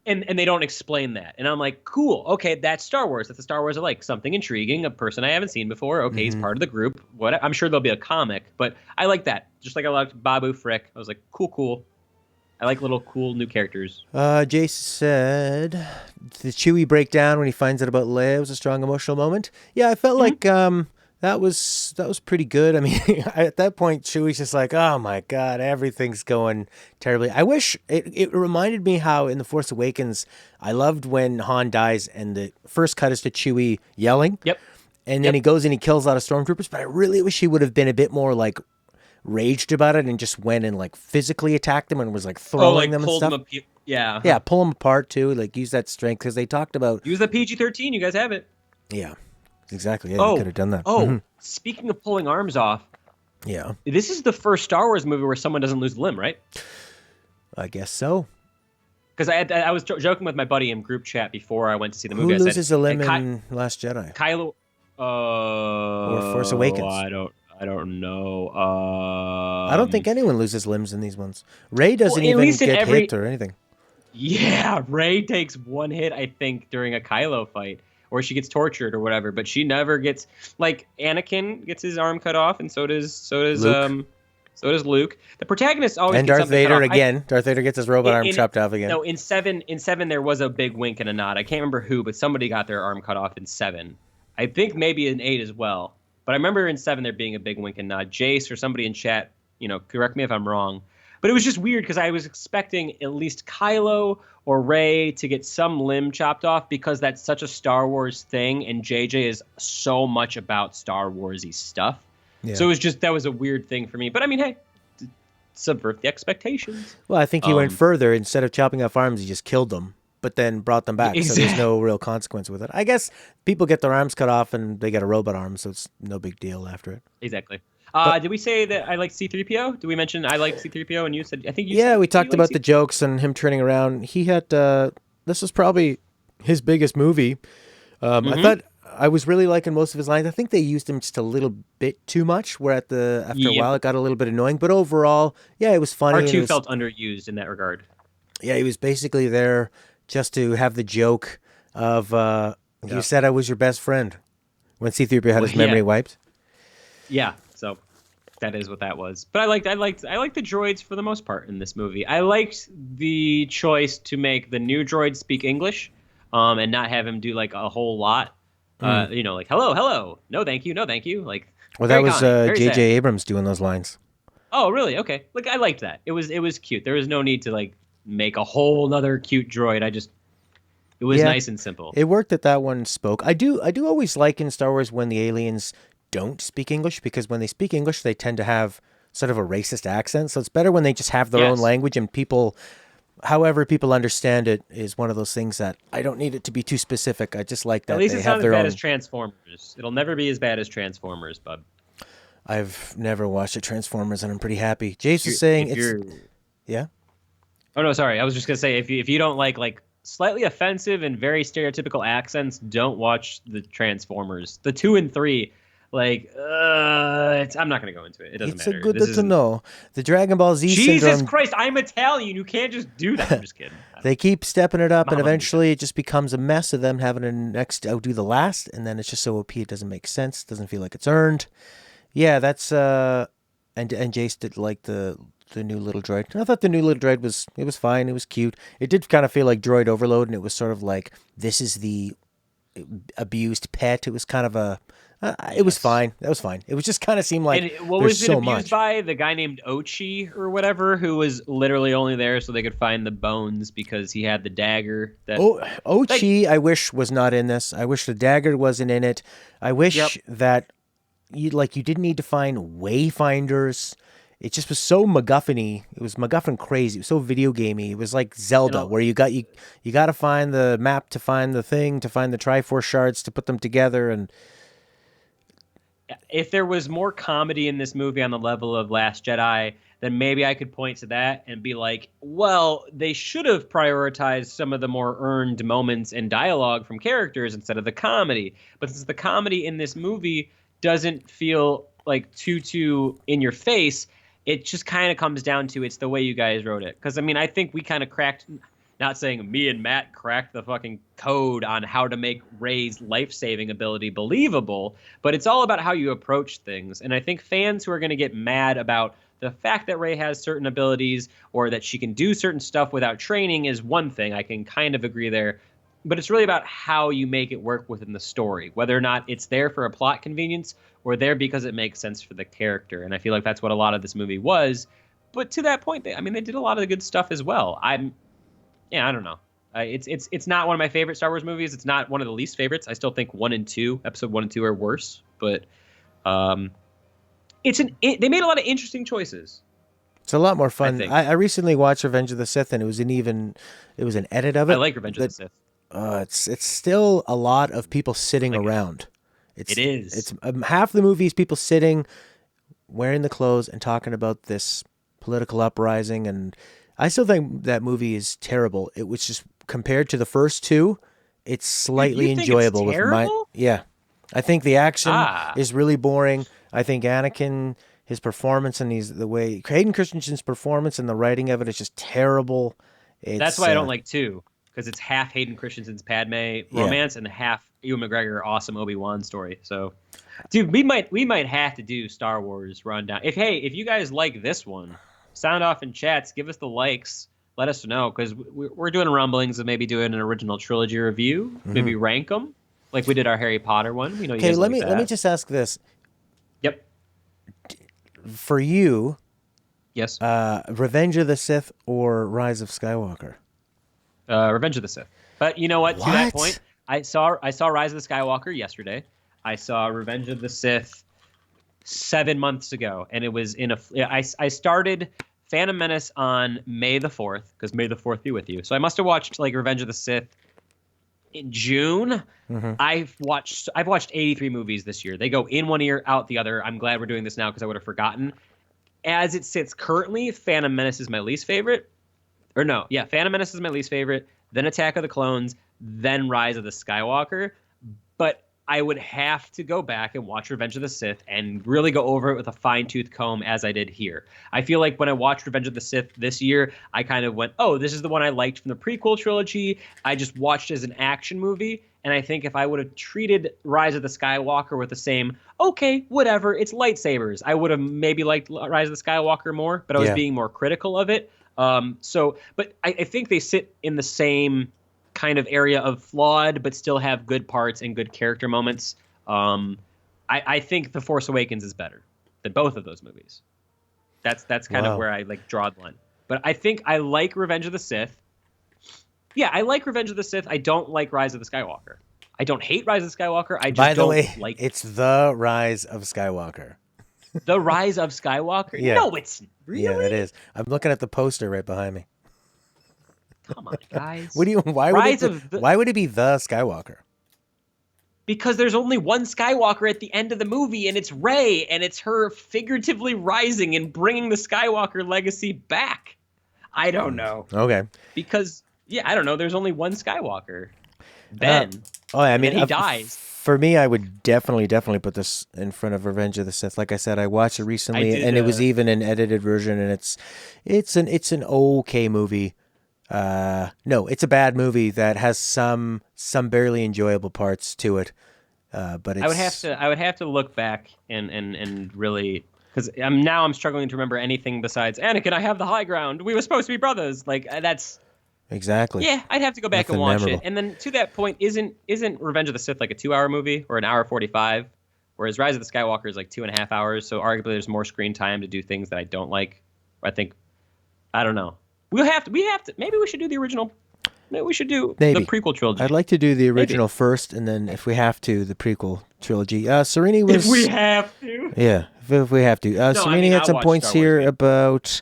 Speaker 2: and they don't explain that. And I'm like, cool, okay, that's Star Wars. That's the Star Wars I like. Something intriguing, a person I haven't seen before. Okay, he's
Speaker 1: Hmm.
Speaker 2: part of the group. What I'm sure there'll be a comic, but I like that. Just like I liked Babu Frick. I was like, cool, cool. I like little cool new characters.
Speaker 1: Jace said the Chewie breakdown when he finds out about Leia was a strong emotional moment. Yeah, I felt
Speaker 2: Mhm.
Speaker 1: like that was pretty good. I mean, at that point, Chewie's just like, oh my god, everything's going terribly. I wish it reminded me how in the Force Awakens, I loved when Han dies and the first cut is to Chewie yelling,
Speaker 2: Yep.
Speaker 1: and then he
Speaker 2: Yep.
Speaker 1: goes and he kills a lot of stormtroopers. But I really wish he would have been a bit more like raged about it and just went and like physically attacked them and was like
Speaker 2: Oh,
Speaker 1: throwing
Speaker 2: like
Speaker 1: them and
Speaker 2: pulled him
Speaker 1: stuff.
Speaker 2: up. Yeah.
Speaker 1: Yeah,
Speaker 2: Uh-huh.
Speaker 1: pull them apart too. Like use that strength because they talked about.
Speaker 2: Use the PG-13. You guys have it.
Speaker 1: Yeah, exactly. Yeah, they could
Speaker 2: Oh,
Speaker 1: have done that.
Speaker 2: oh. Speaking of pulling arms off,
Speaker 1: Yeah,
Speaker 2: this is the first Star Wars movie where someone doesn't lose a limb, right?
Speaker 1: I guess so.
Speaker 2: Because I was joking with my buddy in group chat before I went to see the
Speaker 1: Who
Speaker 2: movie. I said,
Speaker 1: loses a limb
Speaker 2: "Hey,
Speaker 1: in Last Jedi
Speaker 2: Kylo.
Speaker 1: or Force Awakens?
Speaker 2: I don't know.
Speaker 1: I don't think anyone loses limbs in these ones. Ray doesn't
Speaker 2: Well, at
Speaker 1: even
Speaker 2: least in
Speaker 1: get
Speaker 2: every
Speaker 1: hit or anything.
Speaker 2: yeah, Ray takes one hit, I think, during a Kylo fight, or she gets tortured or whatever. But she never gets like Anakin gets his arm cut off, and
Speaker 1: Luke
Speaker 2: so does Luke. The protagonist always
Speaker 1: and
Speaker 2: gets
Speaker 1: Darth
Speaker 2: something cut
Speaker 1: Vader
Speaker 2: off.
Speaker 1: again. Darth Vader gets his robot arm
Speaker 2: In
Speaker 1: chopped off again.
Speaker 2: no, in seven there was a big wink and a nod. I can't remember who, but somebody got their arm cut off in seven. I think maybe in eight as well. But I remember in seven there being a big wink and nod. Jace or somebody in chat, correct me if I'm wrong. But it was just weird because I was expecting at least Kylo or Rey to get some limb chopped off because that's such a Star Wars thing, and JJ is so much about Star Warsy stuff.
Speaker 1: Yeah.
Speaker 2: So that was a weird thing for me. But I mean, hey, subvert the expectations.
Speaker 1: Well, I think he went further. Instead of chopping off arms, he just killed them, but then brought them back. So there's no real consequence with it. I guess people get their arms cut off and they get a robot arm, so it's no big deal after it.
Speaker 2: Exactly. Did we say that I like C-3PO? Did we mention I like C-3PO and you said I think you
Speaker 1: Yeah,
Speaker 2: said
Speaker 1: we
Speaker 2: you
Speaker 1: talked
Speaker 2: like
Speaker 1: about the jokes and him turning around. He had this was probably his biggest movie. I thought I was really liking most of his lines. I think they used him just a little bit too much. Where after a
Speaker 2: Yep.
Speaker 1: while it got a little bit annoying. But overall, yeah, it was funny. and it
Speaker 2: R2
Speaker 1: was-
Speaker 2: felt underused in that regard.
Speaker 1: Yeah, he was basically there just to have the joke of you said I was your best friend when C-3PO had his memory
Speaker 2: yeah.
Speaker 1: wiped.
Speaker 2: Yeah, so that is what that was. But I liked the droids for the most part in this movie. I liked the choice to make the new droid speak English, and not have him do like a whole lot. Like hello, no thank you, no thank you. Like
Speaker 1: Well, that
Speaker 2: very
Speaker 1: was
Speaker 2: kind, very
Speaker 1: J.J.
Speaker 2: sad.
Speaker 1: Abrams doing those lines.
Speaker 2: Oh, really? Okay. Like I liked that. It was cute. There was no need to like make a whole nother cute droid. It was
Speaker 1: Yeah.
Speaker 2: nice and simple.
Speaker 1: It worked that one spoke. I do always like in Star Wars when the aliens don't speak English, because when they speak English, they tend to have sort of a racist accent. So it's better when they just have their own
Speaker 2: Yes.
Speaker 1: language and people, however people understand it, is one of those things that I don't need it to be too specific. I just like that
Speaker 2: At least
Speaker 1: they
Speaker 2: it's
Speaker 1: have
Speaker 2: not as
Speaker 1: their
Speaker 2: bad
Speaker 1: own.
Speaker 2: as Transformers. It'll never be as bad as Transformers, bub.
Speaker 1: I've never watched the Transformers and I'm pretty happy. Jace is saying
Speaker 2: If
Speaker 1: it's
Speaker 2: you're-
Speaker 1: yeah.
Speaker 2: Oh no, sorry. I was just gonna say if you don't like slightly offensive and very stereotypical accents, don't watch the Transformers. The 2 and 3, I'm not gonna go into it. It doesn't
Speaker 1: It's
Speaker 2: matter.
Speaker 1: a good
Speaker 2: This
Speaker 1: to
Speaker 2: isn't-
Speaker 1: know. The Dragon Ball Z
Speaker 2: Jesus
Speaker 1: syndrome.
Speaker 2: Christ, I'm Italian. You can't just do that. I'm just kidding.
Speaker 1: They keep stepping it up, and
Speaker 2: Mama Mia.
Speaker 1: eventually it just becomes a mess of them having to next outdo the last, and then it's just so OP it doesn't make sense. Doesn't feel like it's earned. Yeah, that's and Jace did like the new little droid. I thought the new little droid was fine. It was cute. It did kind of feel like droid overload, and it was sort of like this is the abused pet. It was kind of a It was
Speaker 2: Yes.
Speaker 1: fine. That was fine. It was just kind of seemed like
Speaker 2: And what
Speaker 1: there's
Speaker 2: was it
Speaker 1: so
Speaker 2: abused
Speaker 1: much.
Speaker 2: by? The guy named Ochi or whatever, who was literally only there so they could find the bones because he had the dagger that
Speaker 1: Oh,
Speaker 2: like
Speaker 1: Ochi, I wish was not in this. I wish the dagger wasn't in it. I wish
Speaker 2: yep.
Speaker 1: that you didn't need to find wayfinders. It just was so MacGuffin-y. It was MacGuffin crazy. It was so video gamey. It was like
Speaker 2: And
Speaker 1: Zelda, where you got to find the map to find the thing, to find the Triforce shards, to put them together, and
Speaker 2: if there was more comedy in this movie on the level of Last Jedi, then maybe I could point to that and be like, well, they should have prioritized some of the more earned moments and dialogue from characters instead of the comedy. But since the comedy in this movie doesn't feel like too in your face, it just kind of comes down to it's the way you guys wrote it. Because I mean, I think we kind of cracked. Not saying me and Matt cracked the fucking code on how to make Rey's life-saving ability believable, but it's all about how you approach things. And I think fans who are going to get mad about the fact that Rey has certain abilities or that she can do certain stuff without training is one thing. I can kind of agree there. But it's really about how you make it work within the story, whether or not it's there for a plot convenience or there because it makes sense for the character. And I feel like that's what a lot of this movie was. But to that point, I mean, they did a lot of the good stuff as well. Yeah, I don't know. It's not one of my favorite Star Wars movies. It's not one of the least favorites. I still think episode 1 and 2 are worse. But um, they made a lot of interesting choices.
Speaker 1: it's a lot more
Speaker 2: I
Speaker 1: fun.
Speaker 2: think
Speaker 1: I recently watched Revenge of the Sith, and it was an edit of
Speaker 2: I
Speaker 1: it
Speaker 2: like Revenge of the
Speaker 1: that
Speaker 2: Sith.
Speaker 1: it's still a lot of people sitting
Speaker 2: Like
Speaker 1: around.
Speaker 2: it is.
Speaker 1: It's half the movie is people sitting, wearing the clothes, and talking about this political uprising. And I still think that movie is terrible. It was just compared to the first two, it's
Speaker 2: Dude, you
Speaker 1: slightly
Speaker 2: think it's
Speaker 1: enjoyable. With my
Speaker 2: terrible?
Speaker 1: yeah, I think the action
Speaker 2: Ah,
Speaker 1: is really boring. I think Anakin, his performance and the way Hayden Christensen's performance and the writing of it is just terrible.
Speaker 2: that's
Speaker 1: It's
Speaker 2: why I don't like 2 because it's half Hayden Christensen's Padme
Speaker 1: yeah.
Speaker 2: romance and half Ewan McGregor awesome Obi-Wan story. So, dude, we might have to do Star Wars rundown. If you guys like this one, sound off in chats, give us the likes, let us know because we're doing rumblings of maybe doing an original trilogy review, maybe rank them like we did our Harry Potter one. We know you
Speaker 1: Okay,
Speaker 2: guys like
Speaker 1: let me
Speaker 2: that.
Speaker 1: just ask this
Speaker 2: Yep.
Speaker 1: for you:
Speaker 2: Yes.
Speaker 1: Revenge of the Sith or Rise of Skywalker?
Speaker 2: Revenge of the Sith. But you know what? To that point,
Speaker 1: What?
Speaker 2: I saw Rise of the Skywalker yesterday. I saw Revenge of the Sith 7 months ago, and it was I started Phantom Menace on May the 4th because May the 4th be with you. So I must have watched like Revenge of the Sith in June.
Speaker 1: Mm-hmm.
Speaker 2: I've watched 83 movies this year. They go in one ear, out the other. I'm glad we're doing this now because I would have forgotten. As it sits currently, Phantom Menace is my least favorite. Or no, yeah, Phantom Menace is my least favorite, then Attack of the Clones, then Rise of the Skywalker. But I would have to go back and watch Revenge of the Sith and really go over it with a fine-tooth comb as I did here. I feel like when I watched Revenge of the Sith this year, I kind of went, oh, this is the one I liked from the prequel trilogy. I just watched it as an action movie. And I think if I would have treated Rise of the Skywalker with the same, okay, whatever, it's lightsabers, I would have maybe liked Rise of the Skywalker more, but I was
Speaker 1: Yeah.
Speaker 2: being more critical of it. But I think they sit in the same kind of area of flawed, but still have good parts and good character moments. I think The Force Awakens is better than both of those movies. That's kind of
Speaker 1: Wow.
Speaker 2: where I like draw the line. But I think I like Revenge of the Sith. Yeah, I like Revenge of the Sith. I don't like Rise of the Skywalker. I don't hate Rise of the Skywalker. I just
Speaker 1: By the
Speaker 2: don't
Speaker 1: way,
Speaker 2: like
Speaker 1: it's The Rise of Skywalker.
Speaker 2: The Rise of Skywalker.
Speaker 1: Yeah.
Speaker 2: No, it's really.
Speaker 1: Yeah, it is. I'm looking at the poster right behind me.
Speaker 2: Come on, guys.
Speaker 1: What do you?
Speaker 2: Rise of the,
Speaker 1: Why would it be The Skywalker?
Speaker 2: because there's only one Skywalker at the end of the movie, and it's Rey, and it's her figuratively rising and bringing the Skywalker legacy back. I don't know.
Speaker 1: Okay.
Speaker 2: Because, yeah, I don't know. There's only one Skywalker. Ben.
Speaker 1: Oh, I mean,
Speaker 2: then he dies.
Speaker 1: For me, I would definitely put this in front of Revenge of the Sith. Like I said, I watched it recently, and it was even an edited version, and it's an okay movie. No, it's a bad movie that has some barely enjoyable parts to it. But it's,
Speaker 2: I would have to look back and really, because I'm struggling to remember anything besides Anakin. I have the high ground. We were supposed to be brothers. Like that's
Speaker 1: exactly.
Speaker 2: yeah. I'd have to go back
Speaker 1: Nothing
Speaker 2: and watch
Speaker 1: memorable.
Speaker 2: it. And then to that point, isn't Revenge of the Sith like a 2-hour movie or an hour 45, whereas Rise of the Skywalker is like 2.5 hours. So arguably, there's more screen time to do things that I don't like. I think I don't know. We have to. Maybe we should do the original. Maybe we should do the
Speaker 1: Maybe.
Speaker 2: prequel trilogy.
Speaker 1: I'd like to do the
Speaker 2: Maybe
Speaker 1: original first, and then if we have to, the prequel trilogy. Serini
Speaker 2: if we
Speaker 1: was,
Speaker 2: have to.
Speaker 1: yeah, if we have to.
Speaker 2: No, I
Speaker 1: Serini
Speaker 2: mean
Speaker 1: had
Speaker 2: I
Speaker 1: some
Speaker 2: watch
Speaker 1: points
Speaker 2: Star Wars
Speaker 1: here
Speaker 2: games.
Speaker 1: about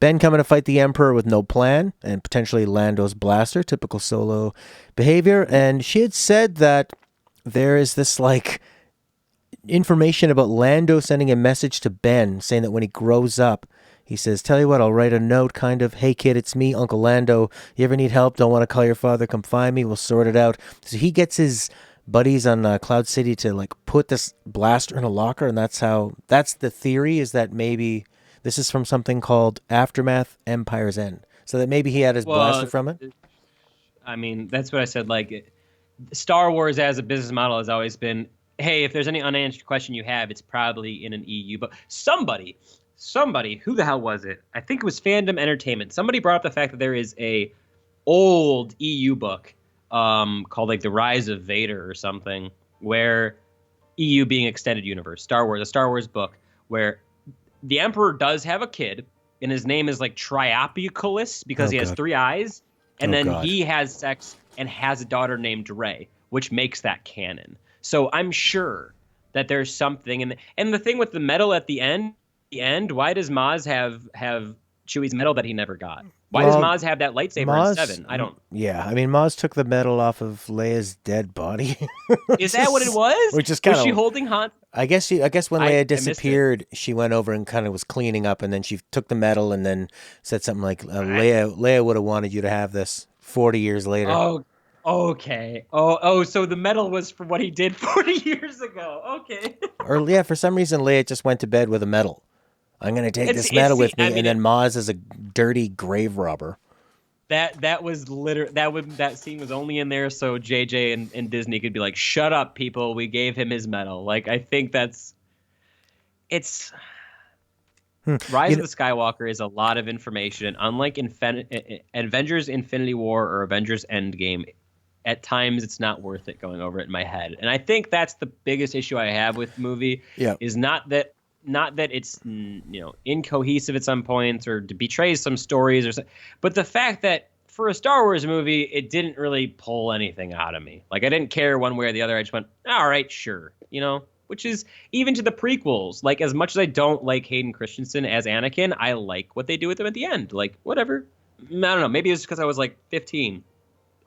Speaker 1: Ben coming to fight the Emperor with no plan, and potentially Lando's blaster, typical Solo behavior. And she had said that there is this like information about Lando sending a message to Ben saying that when he grows up, he says, "Tell you what, I'll write a note kind of, hey kid, it's me, Uncle Lando. You ever need help? Don't want to call your father? Come find me. We'll sort it out." So he gets his buddies on Cloud City to like put this blaster in a locker, and that's the theory, is that maybe this is from something called Aftermath Empire's End. So that maybe he had his blaster
Speaker 2: Well,
Speaker 1: from it.
Speaker 2: I mean that's what I said. Like Star Wars as a business model has always been, hey, if there's any unanswered question you have, it's probably in an EU. But somebody, who the hell was it? I think it was Fandom Entertainment. Somebody brought up the fact that there is a old EU book called like The Rise of Vader or something, where EU being extended universe, Star Wars, a Star Wars book where the Emperor does have a kid, and his name is like Triopiculus because
Speaker 1: Oh
Speaker 2: he has
Speaker 1: god.
Speaker 2: 3 eyes, and
Speaker 1: Oh
Speaker 2: then
Speaker 1: god.
Speaker 2: he has sex and has a daughter named Rey, which makes that canon. So I'm sure that there's something, and the thing with the medal at the end, why does Maz have Chewie's medal that he never got? Why does
Speaker 1: Well,
Speaker 2: Maz have that lightsaber in
Speaker 1: Maz,
Speaker 2: Seven? I don't.
Speaker 1: yeah, I mean, Maz took the medal off of Leia's dead body.
Speaker 2: Is that what it was?
Speaker 1: Which is kind
Speaker 2: Was she
Speaker 1: of,
Speaker 2: holding Han?
Speaker 1: I guess when
Speaker 2: I
Speaker 1: Leia
Speaker 2: missed it.
Speaker 1: disappeared, she went over and kind of was cleaning up, and then she took the medal and then said something like,
Speaker 2: I,
Speaker 1: Leia would have wanted you to have this 40 years later.
Speaker 2: oh, okay. Oh. So the medal was for what he did 40 years ago. Okay.
Speaker 1: Or, yeah, for some reason, Leia just went to bed with a medal. I'm going to take this medal with me,
Speaker 2: I mean,
Speaker 1: and then Maz is a dirty grave robber.
Speaker 2: that was literally that scene was only in there so JJ and Disney could be like, shut up, people. We gave him his medal. Like, I think it's Rise
Speaker 1: You
Speaker 2: of
Speaker 1: know,
Speaker 2: the Skywalker is a lot of information. Unlike Avengers Infinity War or Avengers Endgame, at times it's not worth it going over it in my head. And I think that's the biggest issue I have with the movie,
Speaker 1: yeah.
Speaker 2: is not that it's incohesive at some points or betrays some stories or something, but the fact that for a Star Wars movie, it didn't really pull anything out of me. Like, I didn't care one way or the other. I just went, all right, sure, which is even to the prequels. Like, as much as I don't like Hayden Christensen as Anakin, I like what they do with him at the end. Like, whatever. I don't know. Maybe it's because I was like 15,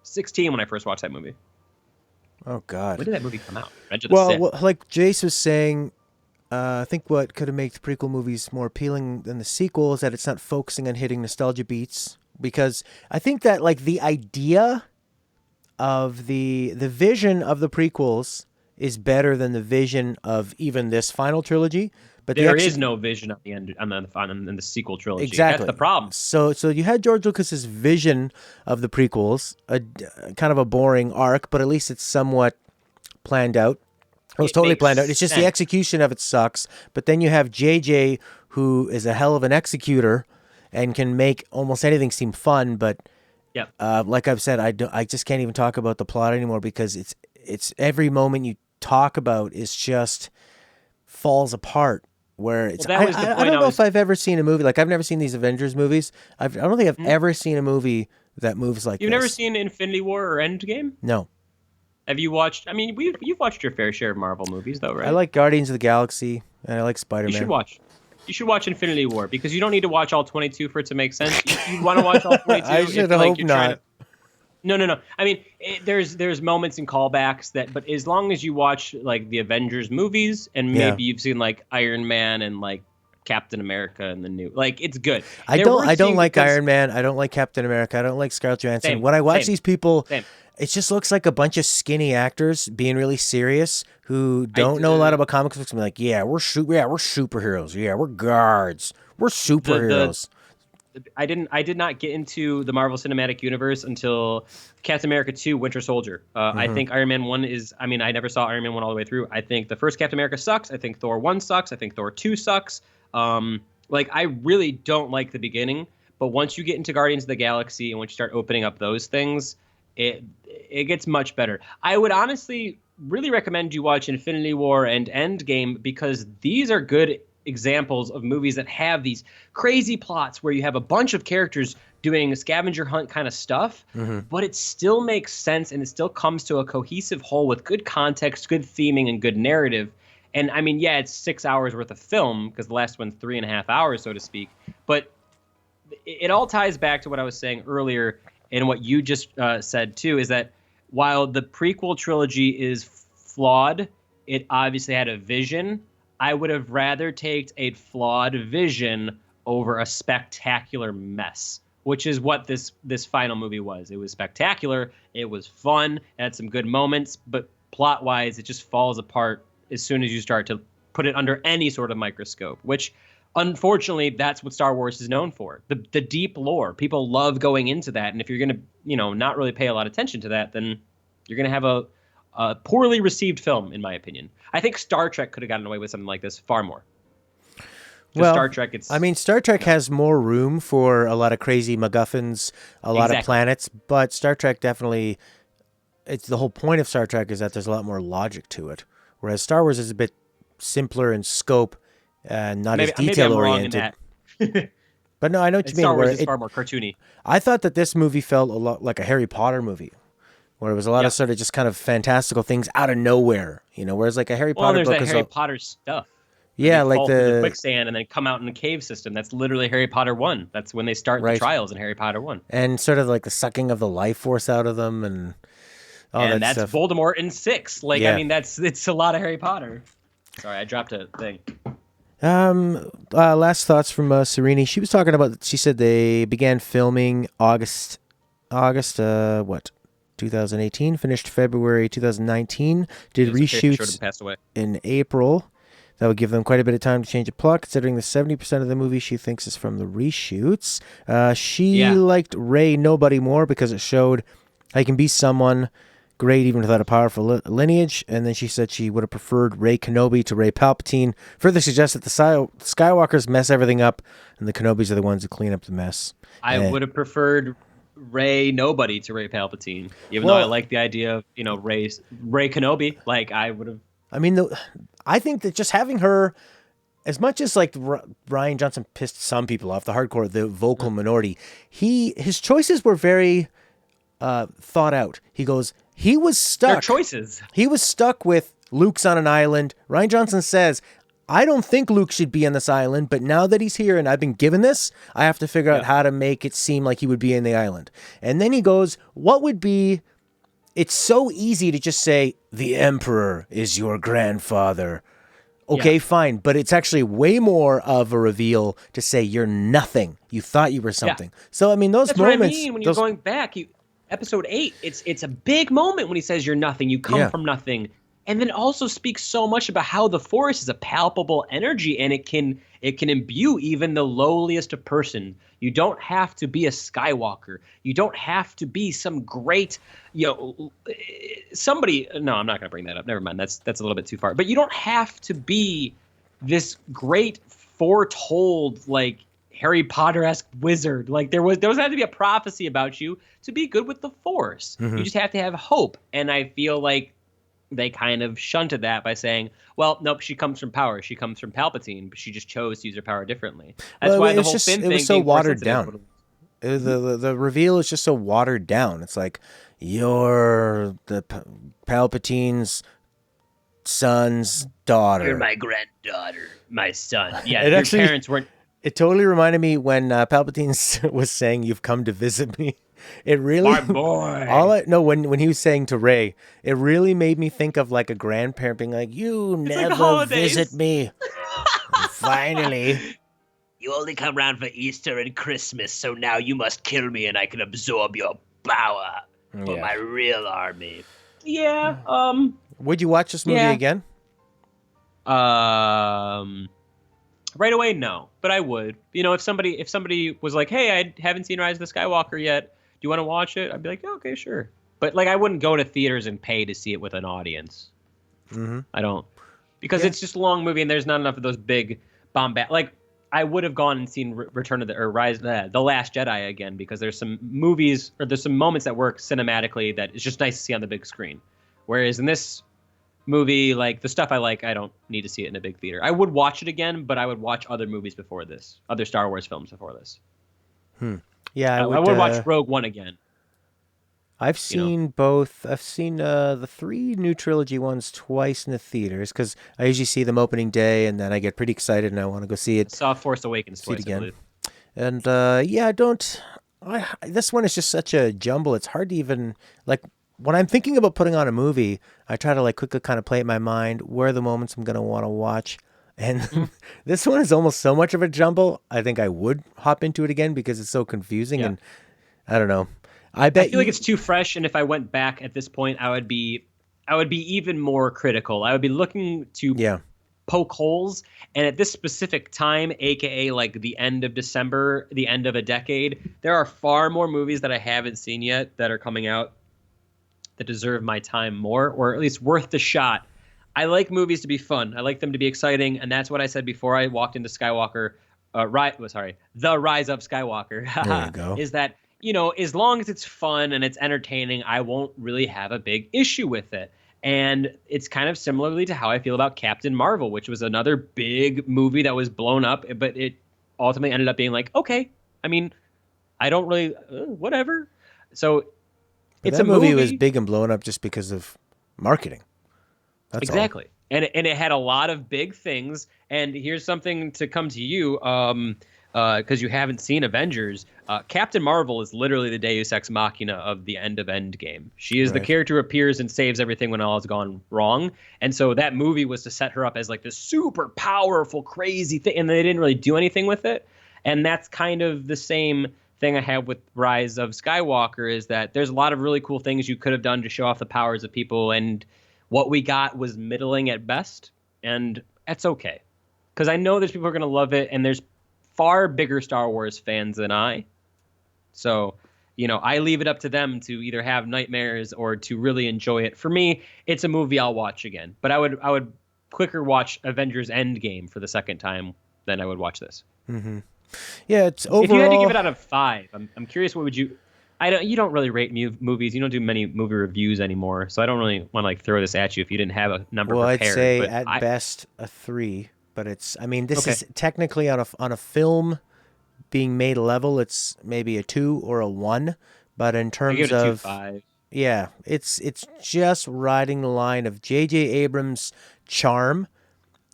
Speaker 2: 16 when I first watched that movie.
Speaker 1: Oh, God.
Speaker 2: When did that movie come out? Revenge of the
Speaker 1: Well,
Speaker 2: Sith.
Speaker 1: like Jace was saying, I think what could have made the prequel movies more appealing than the sequel is that it's not focusing on hitting nostalgia beats. Because I think that like the idea of the vision of the prequels is better than the vision of even this final trilogy. But
Speaker 2: There is no vision at the end on the sequel trilogy.
Speaker 1: Exactly.
Speaker 2: That's the problem.
Speaker 1: So you had George Lucas's vision of the prequels, a kind of a boring arc, but at least it's somewhat planned out. It was totally
Speaker 2: makes
Speaker 1: planned out. It's just the
Speaker 2: sense.
Speaker 1: execution of it sucks. But then you have JJ, who is a hell of an executor and can make almost anything seem fun. But
Speaker 2: Yep.
Speaker 1: like I've said, I just can't even talk about the plot anymore because it's every moment you talk about is just falls apart. Where it's,
Speaker 2: Well, that was the
Speaker 1: I
Speaker 2: point
Speaker 1: don't
Speaker 2: I
Speaker 1: know
Speaker 2: was-
Speaker 1: if I've ever seen a movie like I've never seen these Avengers movies. I don't think I've ever seen a movie that moves like
Speaker 2: You've
Speaker 1: this.
Speaker 2: never seen Infinity War or Endgame?
Speaker 1: No,
Speaker 2: Have you watched? I mean, you've watched your fair share of Marvel movies, though, right?
Speaker 1: I like Guardians of the Galaxy and I like Spider-Man.
Speaker 2: You should watch. You should watch Infinity War because you don't need to watch all 22 for it to make sense. You want to watch all 22.
Speaker 1: I
Speaker 2: if,
Speaker 1: should
Speaker 2: like,
Speaker 1: hope
Speaker 2: you're trying
Speaker 1: not.
Speaker 2: No. I mean, there's moments and callbacks but as long as you watch like the Avengers movies and
Speaker 1: Yeah.
Speaker 2: maybe you've seen like Iron Man and like Captain America and the new, like, it's good.
Speaker 1: I
Speaker 2: They're
Speaker 1: don't
Speaker 2: worth
Speaker 1: I don't
Speaker 2: seeing
Speaker 1: like
Speaker 2: because-
Speaker 1: Iron Man. I don't like Captain America. I don't like Scarlett Johansson.
Speaker 2: Same,
Speaker 1: When I watch
Speaker 2: same,
Speaker 1: these people,
Speaker 2: same.
Speaker 1: it just looks like a bunch of skinny actors being really serious who don't know a lot about comic books and be like, yeah, we're superheroes. Yeah, we're guards. We're superheroes.
Speaker 2: I did not get into the Marvel Cinematic Universe until Captain America 2 Winter Soldier. I think Iron Man 1 I never saw Iron Man 1 all the way through. I think the first Captain America sucks. I think Thor 1 sucks. I think Thor 2 sucks. Like, I really don't like the beginning, but once you get into Guardians of the Galaxy and once you start opening up those things, it gets much better. I would honestly really recommend you watch Infinity War and Endgame because these are good examples of movies that have these crazy plots where you have a bunch of characters doing scavenger hunt kind of stuff,
Speaker 1: Hmm.
Speaker 2: but it still makes sense and it still comes to a cohesive whole with good context, good theming, and good narrative. And I mean, yeah, it's 6 hours worth of film because the last one's 3.5 hours, so to speak. But it all ties back to what I was saying earlier and what you just said too, is that while the prequel trilogy is flawed, it obviously had a vision. I would have rather taken a flawed vision over a spectacular mess, which is what this final movie was. It was spectacular, it was fun, it had some good moments, but plot wise, it just falls apart as soon as you start to put it under any sort of microscope, which unfortunately that's what Star Wars is known for. The deep lore. People love going into that, and if you're going to, not really pay a lot of attention to that, then you're going to have a poorly received film, in my opinion. I think Star Trek could have gotten away with something like this far more. Just
Speaker 1: Well,
Speaker 2: Star Trek,
Speaker 1: I mean, Star Trek has more room for a lot of crazy MacGuffins, a lot of
Speaker 2: exactly.
Speaker 1: planets, but Star Trek definitely, it's the whole point of Star Trek is that there's a lot more logic to it. Whereas Star Wars is a bit simpler in scope and not as
Speaker 2: Maybe
Speaker 1: detail
Speaker 2: I'm wrong in
Speaker 1: oriented.
Speaker 2: that.
Speaker 1: But no, I know what
Speaker 2: And
Speaker 1: you mean.
Speaker 2: Star Wars
Speaker 1: Where
Speaker 2: is far more cartoony.
Speaker 1: I thought that this movie felt a lot like a Harry Potter movie, where it was a lot
Speaker 2: Yeah.
Speaker 1: of sort of just kind of fantastical things out of nowhere, whereas like a Harry
Speaker 2: Well, and
Speaker 1: Potter
Speaker 2: there's
Speaker 1: book
Speaker 2: that
Speaker 1: is
Speaker 2: Harry
Speaker 1: a,
Speaker 2: Potter stuff. When they
Speaker 1: yeah, like
Speaker 2: fall through the
Speaker 1: the,
Speaker 2: quicksand and then come out in the cave system. That's literally Harry Potter 1. That's when they start the
Speaker 1: right,
Speaker 2: trials in Harry Potter 1.
Speaker 1: and sort of like the sucking of the life force out of them and all
Speaker 2: And
Speaker 1: that
Speaker 2: that's
Speaker 1: stuff.
Speaker 2: Voldemort in 6. Like, I
Speaker 1: Yeah.
Speaker 2: mean, it's a lot of Harry Potter. Sorry, I dropped a thing.
Speaker 1: Last thoughts from Serini. She was talking about. She said they began filming August, what, 2018. Finished February 2019. Did
Speaker 2: His favorite show to
Speaker 1: reshoots
Speaker 2: pass away.
Speaker 1: in April. That would give them quite a bit of time to change the plot, considering the 70% of the movie she thinks is from the reshoots. She
Speaker 2: Yeah.
Speaker 1: liked Ray Nobody more because it showed how you can be someone great even without a powerful lineage. And then she said she would have preferred Ray Kenobi to Ray Palpatine. Further suggests that the Skywalkers mess everything up, and the Kenobis are the ones who clean up the mess.
Speaker 2: I would have preferred Ray Nobody to Ray Palpatine, even though I
Speaker 1: Well,
Speaker 2: like the idea of, Ray Kenobi. Like, I would have.
Speaker 1: I mean, I think that just having her, as much as like Ryan Johnson pissed some people off, the vocal minority, his choices were very thought out. He goes, he was
Speaker 2: Their
Speaker 1: stuck.
Speaker 2: choices.
Speaker 1: He was stuck with Luke's on an island. Ryan Johnson says, I don't think Luke should be on this island, but now that he's here and I've been given this, I have to figure out
Speaker 2: Yep.
Speaker 1: how to make it seem like he would be in the island. And then he goes, what would be, it's so easy to just say, the Emperor is your grandfather. Okay,
Speaker 2: Yeah.
Speaker 1: fine. But it's actually way more of a reveal to say you're nothing. You thought you were
Speaker 2: Yeah.
Speaker 1: something. So, I mean, those
Speaker 2: That's what I
Speaker 1: moments,
Speaker 2: mean when you're going back. Episode 8, it's a big moment when he says you're nothing. You come
Speaker 1: yeah.
Speaker 2: from nothing. And then it also speaks so much about how the Force is a palpable energy and it can imbue even the lowliest of person. You don't have to be a Skywalker. You don't have to be some great, somebody. No, I'm not going to bring that up. Never mind. That's a little bit too far. But you don't have to be this great foretold, like, Harry Potter-esque wizard. Like, there was had to be a prophecy about you to be good with the Force.
Speaker 1: Mhm.
Speaker 2: You just have to have hope. And I feel like they kind of shunted that by saying, well, nope, she comes from power. She comes from Palpatine, but she just chose to use her power differently. That's
Speaker 1: Well,
Speaker 2: why
Speaker 1: it
Speaker 2: the
Speaker 1: was
Speaker 2: whole
Speaker 1: just,
Speaker 2: Finn
Speaker 1: it
Speaker 2: thing
Speaker 1: was so
Speaker 2: being
Speaker 1: watered
Speaker 2: Force-sensitive
Speaker 1: down. The reveal is just so watered down. It's like, you're Palpatine's son's daughter.
Speaker 2: You're my granddaughter, my son. Yeah,
Speaker 1: It
Speaker 2: your
Speaker 1: actually-
Speaker 2: parents weren't.
Speaker 1: It totally reminded me when Palpatine was saying, "You've come to visit me." It really,
Speaker 2: My boy.
Speaker 1: when he was saying to Ray, it really made me think of like a grandparent being like, "You
Speaker 2: It's like the
Speaker 1: never
Speaker 2: holidays."
Speaker 1: visit me." And finally,
Speaker 2: You only come round for Easter and Christmas, so now you must kill me and I can absorb your power for
Speaker 1: Yeah.
Speaker 2: my real army. Yeah,
Speaker 1: would you watch this movie
Speaker 2: Yeah.
Speaker 1: again?
Speaker 2: right away, no, but I would. If somebody was like, "Hey, I haven't seen Rise of the Skywalker yet. Do you want to watch it?" I'd be like, "Yeah, okay, sure." But like, I wouldn't go to theaters and pay to see it with an audience.
Speaker 1: Mm-hmm.
Speaker 2: I don't, because
Speaker 1: Yeah.
Speaker 2: it's just a long movie and there's not enough of those big bombast. Like, I would have gone and seen Return of the or Rise the Last Jedi again because there's some movies or there's some moments that work cinematically that it's just nice to see on the big screen. Whereas in this movie, like the stuff I like, I don't need to see it in a big theater. I would watch it again, but I would watch other movies before this, other Star Wars films before this.
Speaker 1: Hmm. Yeah, I
Speaker 2: I
Speaker 1: would.
Speaker 2: would watch Rogue One again.
Speaker 1: I've
Speaker 2: You know,
Speaker 1: seen both. I've seen the three new trilogy ones twice in the theaters because I usually see them opening day, and then I get pretty excited and I want to go
Speaker 2: I saw Force Awakens
Speaker 1: see it
Speaker 2: twice, I
Speaker 1: again.
Speaker 2: believe.
Speaker 1: And yeah, I don't. This one is just such a jumble. It's hard to even like when I'm thinking about putting on a movie. I try to like quickly kind of play it in my mind where are the moments I'm gonna want to watch. And
Speaker 2: Mhm.
Speaker 1: this one is almost so much of a jumble. I think I would hop into it again because it's so confusing
Speaker 2: Yeah.
Speaker 1: and I don't know. I
Speaker 2: I
Speaker 1: bet
Speaker 2: feel like it's
Speaker 1: you.
Speaker 2: too fresh, and if I went back at this point, I would be even more critical. I would be looking to
Speaker 1: Yeah.
Speaker 2: poke holes, and at this specific time, aka like the end of December, the end of a decade, there are far more movies that I haven't seen yet that are coming out that deserve my time more, or at least worth the shot. I like movies to be fun. I like them to be exciting, and that's what I said before I walked into Skywalker. The Rise of
Speaker 1: There you
Speaker 2: Skywalker,
Speaker 1: go.
Speaker 2: is that as long as it's fun and it's entertaining, I won't really have a big issue with it. And it's kind of similarly to how I feel about Captain Marvel, which was another big movie that was blown up, but it ultimately ended up being like, okay, I mean, I don't really, whatever. So
Speaker 1: But
Speaker 2: it's a
Speaker 1: that movie was
Speaker 2: movie.
Speaker 1: big and blown up just because of marketing. That's all.
Speaker 2: Exactly. And it had a lot of big things. And here's something to come to you, because you haven't seen Avengers. Captain Marvel is literally the Deus Ex Machina of the end of Endgame. She is the
Speaker 1: Right.
Speaker 2: character who appears and saves everything when all has gone wrong. And so that movie was to set her up as like this super powerful, crazy thing, and they didn't really do anything with it. And that's kind of the same thing I have with Rise of Skywalker, is that there's a lot of really cool things you could have done to show off the powers of people, and what we got was middling at best, and that's okay. Because I know there's people who are going to love it, and there's far bigger Star Wars fans than I. So, I leave it up to them to either have nightmares or to really enjoy it. For me, it's a movie I'll watch again, but I would quicker watch Avengers Endgame for the second time than I would watch this.
Speaker 1: Hmm. Yeah, it's
Speaker 2: If you had to give
Speaker 1: overall.
Speaker 2: it out of five, I'm curious, what would you? I don't. You don't really rate movies. You don't do many movie reviews anymore, so I don't really want to like throw this at you if you didn't have a number
Speaker 1: Well, I'd
Speaker 2: prepared.
Speaker 1: say
Speaker 2: But
Speaker 1: at best a three, but it's. I mean, this
Speaker 2: okay,
Speaker 1: is technically on a film being made level. It's maybe a two or a one, but in
Speaker 2: I give
Speaker 1: terms
Speaker 2: it a two
Speaker 1: of
Speaker 2: five.
Speaker 1: yeah, it's just riding the line of J.J. Abrams' charm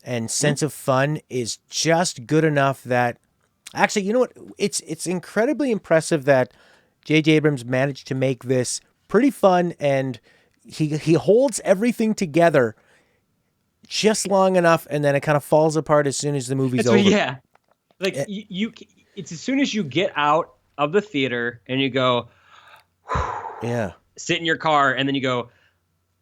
Speaker 1: and
Speaker 2: Hmm?
Speaker 1: sense of fun is just good enough that actually, you know what? It's incredibly impressive that J.J. Abrams managed to make this pretty fun, and he holds everything together just long enough, and then it kind of falls apart as soon as the movie's
Speaker 2: That's what.
Speaker 1: over.
Speaker 2: Yeah, like
Speaker 1: Eh,
Speaker 2: you. It's as soon as you get out of the theater and you go
Speaker 1: Yeah,
Speaker 2: sit in your car, and then you go,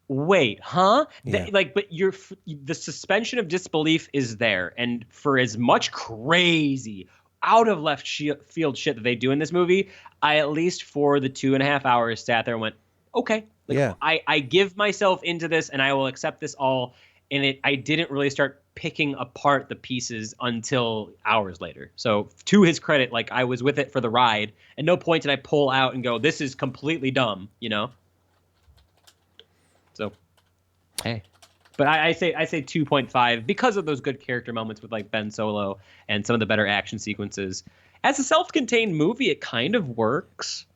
Speaker 2: wait, huh?
Speaker 1: yeah,
Speaker 2: But the suspension of disbelief is there, and for as much crazy out of field shit that they do in this movie, I at least for the 2.5 hours sat there and went, okay, like
Speaker 1: yeah.
Speaker 2: I give myself into this, and I will accept this all. And I didn't really start picking apart the pieces until hours later. So to his credit, like I was with it for the ride. At no point did I pull out and go, this is completely dumb. So hey, but I say 2.5 because of those good character moments with like Ben Solo and some of the better action sequences. As a self-contained movie, it kind of works.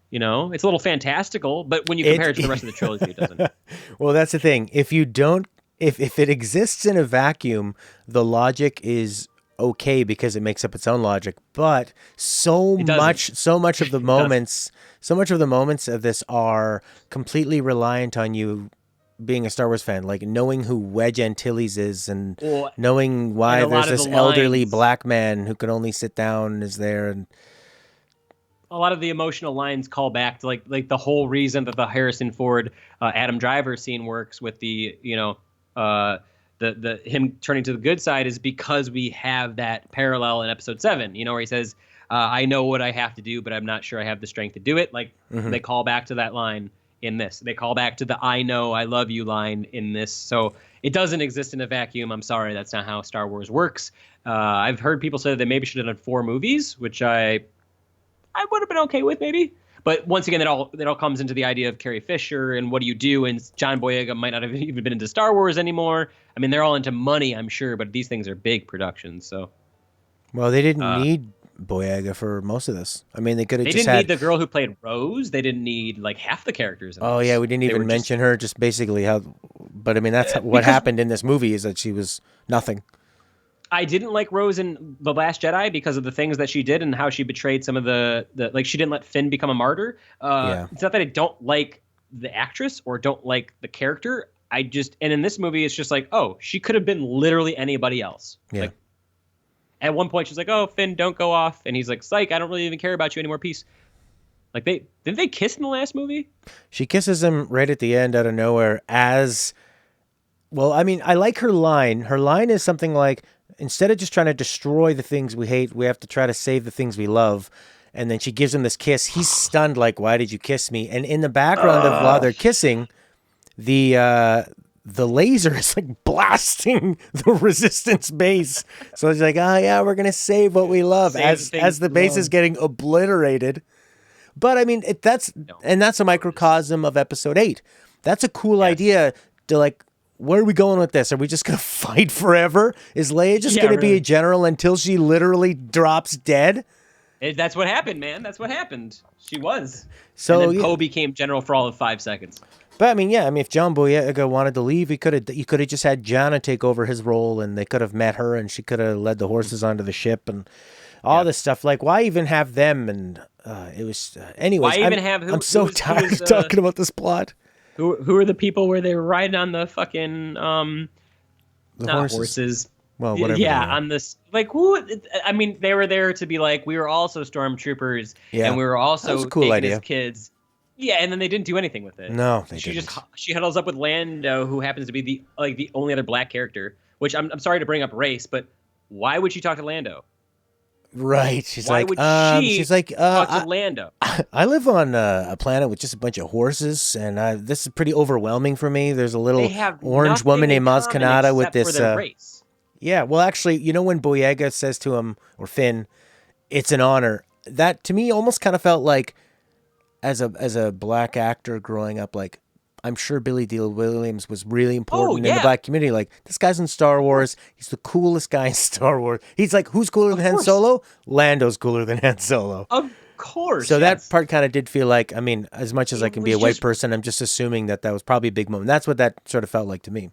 Speaker 2: It's a little fantastical, but when you compare
Speaker 1: It.
Speaker 2: it to the rest of the trilogy, it doesn't.
Speaker 1: Well, that's the thing. If you don't, if it exists in a vacuum, the logic is okay because it makes up its own logic. But
Speaker 2: It doesn't. It doesn't.
Speaker 1: so much of the moments of this are completely reliant on you being a Star Wars fan, like knowing who Wedge Antilles is and
Speaker 2: Well,
Speaker 1: knowing
Speaker 2: and
Speaker 1: why
Speaker 2: a
Speaker 1: there's
Speaker 2: lot of the
Speaker 1: this elderly
Speaker 2: lines,
Speaker 1: black man who can only sit down is there. And
Speaker 2: a lot of the emotional lines call back to like the whole reason that the Harrison Ford Adam Driver scene works with the uh the him turning to the good side is because we have that parallel in episode 7, where he says, I know what I have to do, but I'm not sure I have the strength to do it. Like
Speaker 1: mhm.
Speaker 2: they call back to that line in this. They call back to the I know I love you line in this. So it doesn't exist in a vacuum. I'm sorry, that's not how Star Wars works. I've heard people say that they maybe should have done 4 movies, which I would have been okay with maybe. But once again, that all comes into the idea of Carrie Fisher and what do you do? And John Boyega might not have even been into Star Wars anymore. I mean, they're all into money, I'm sure, but these things are big productions. So
Speaker 1: Well, they didn't
Speaker 2: uh,
Speaker 1: need Boyega for most of this. I mean, they could have
Speaker 2: they
Speaker 1: just
Speaker 2: didn't need
Speaker 1: had.
Speaker 2: the girl who played Rose. They didn't need like half the characters in
Speaker 1: Oh yeah,
Speaker 2: this.
Speaker 1: we didn't
Speaker 2: They were
Speaker 1: even
Speaker 2: just
Speaker 1: mention her. Just basically how. But I mean, that's what
Speaker 2: because
Speaker 1: happened in this movie is that she was nothing.
Speaker 2: I didn't like Rose in The Last Jedi because of the things that she did and how she betrayed some of the like she didn't let Finn become a martyr.
Speaker 1: Yeah,
Speaker 2: It's not that I don't like the actress or don't like the character. I just and in this movie it's just like, oh, she could have been literally anybody else.
Speaker 1: yeah.
Speaker 2: Like at one point she's like, "Oh, Finn, don't go off." And he's like, "Psych, I don't really even care about you anymore. Peace." Like they didn't they kiss in the last movie?
Speaker 1: She kisses him right at the end out of nowhere. As well, I mean, I like her line. Her line is something like, instead of just trying to destroy the things we hate, we have to try to save the things we love. And then she gives him this kiss. He's stunned, like, "Why did you kiss me?" And in the background of while they're kissing, the laser is like blasting the resistance base. So it's like, oh yeah, we're gonna save what we love
Speaker 2: Save the
Speaker 1: as
Speaker 2: things
Speaker 1: the
Speaker 2: we
Speaker 1: base is
Speaker 2: love.
Speaker 1: getting obliterated. But I mean,
Speaker 2: No.
Speaker 1: that's a microcosm of episode 8. That's a cool
Speaker 2: Yes.
Speaker 1: idea to like. Where are we going with this? Are we just gonna fight forever? Is Leia just
Speaker 2: Yeah,
Speaker 1: gonna be a
Speaker 2: really.
Speaker 1: general until she literally drops dead?
Speaker 2: That's what happened, man. That's what happened. She was. And
Speaker 1: So
Speaker 2: then
Speaker 1: yeah,
Speaker 2: Poe became general for all of 5 seconds.
Speaker 1: but I mean, yeah, I mean, if John Boyega wanted to leave, he could have just had Jana take over his role, and they could have met her, and she could have led the horses onto the ship, and all
Speaker 2: Yeah.
Speaker 1: this stuff. Like, why even have them? And it was, anyways.
Speaker 2: Why even have
Speaker 1: I'm so
Speaker 2: who
Speaker 1: tired
Speaker 2: is
Speaker 1: of talking about this plot.
Speaker 2: who are the people where they were riding on the fucking
Speaker 1: The
Speaker 2: not
Speaker 1: horses,
Speaker 2: horses.
Speaker 1: well, whatever they
Speaker 2: Yeah,
Speaker 1: are.
Speaker 2: on this like who I mean they were there to be like we were also stormtroopers
Speaker 1: Yeah,
Speaker 2: and we were
Speaker 1: that was
Speaker 2: also
Speaker 1: a cool
Speaker 2: taken as
Speaker 1: idea.
Speaker 2: kids. Yeah, and then they didn't do anything with it.
Speaker 1: No, they
Speaker 2: She just
Speaker 1: didn't.
Speaker 2: she huddles up with Lando, who happens to be the only other black character. Which I'm sorry to bring up race, but why would she talk to Lando?
Speaker 1: Right?
Speaker 2: Why would she
Speaker 1: she's like,
Speaker 2: talk to Lando?
Speaker 1: I live on a planet with just a bunch of horses, and this is pretty overwhelming for me. There's a
Speaker 2: They
Speaker 1: little
Speaker 2: have
Speaker 1: orange woman
Speaker 2: nothing in
Speaker 1: named Maz
Speaker 2: common
Speaker 1: Kanata with
Speaker 2: except for
Speaker 1: this.
Speaker 2: their race.
Speaker 1: Yeah, well, actually, when Boyega says to him, or Finn, "It's an honor," that to me almost kind of felt like, as a black actor growing up, like, I'm sure Billy Dee Williams was really
Speaker 2: Oh
Speaker 1: important in the
Speaker 2: yeah,
Speaker 1: black community. Like, this guy's in Star
Speaker 2: of
Speaker 1: Wars.
Speaker 2: course,
Speaker 1: He's the coolest guy in Star Wars. He's like, who's cooler than
Speaker 2: of
Speaker 1: Han
Speaker 2: course,
Speaker 1: Solo? Lando's cooler than Han Solo.
Speaker 2: of course.
Speaker 1: So that
Speaker 2: Yes,
Speaker 1: part kind of did feel like, I mean, as much as I
Speaker 2: it
Speaker 1: can be a
Speaker 2: was
Speaker 1: white
Speaker 2: just
Speaker 1: person, I'm just assuming that was probably a big moment. That's what that sort of felt like to me.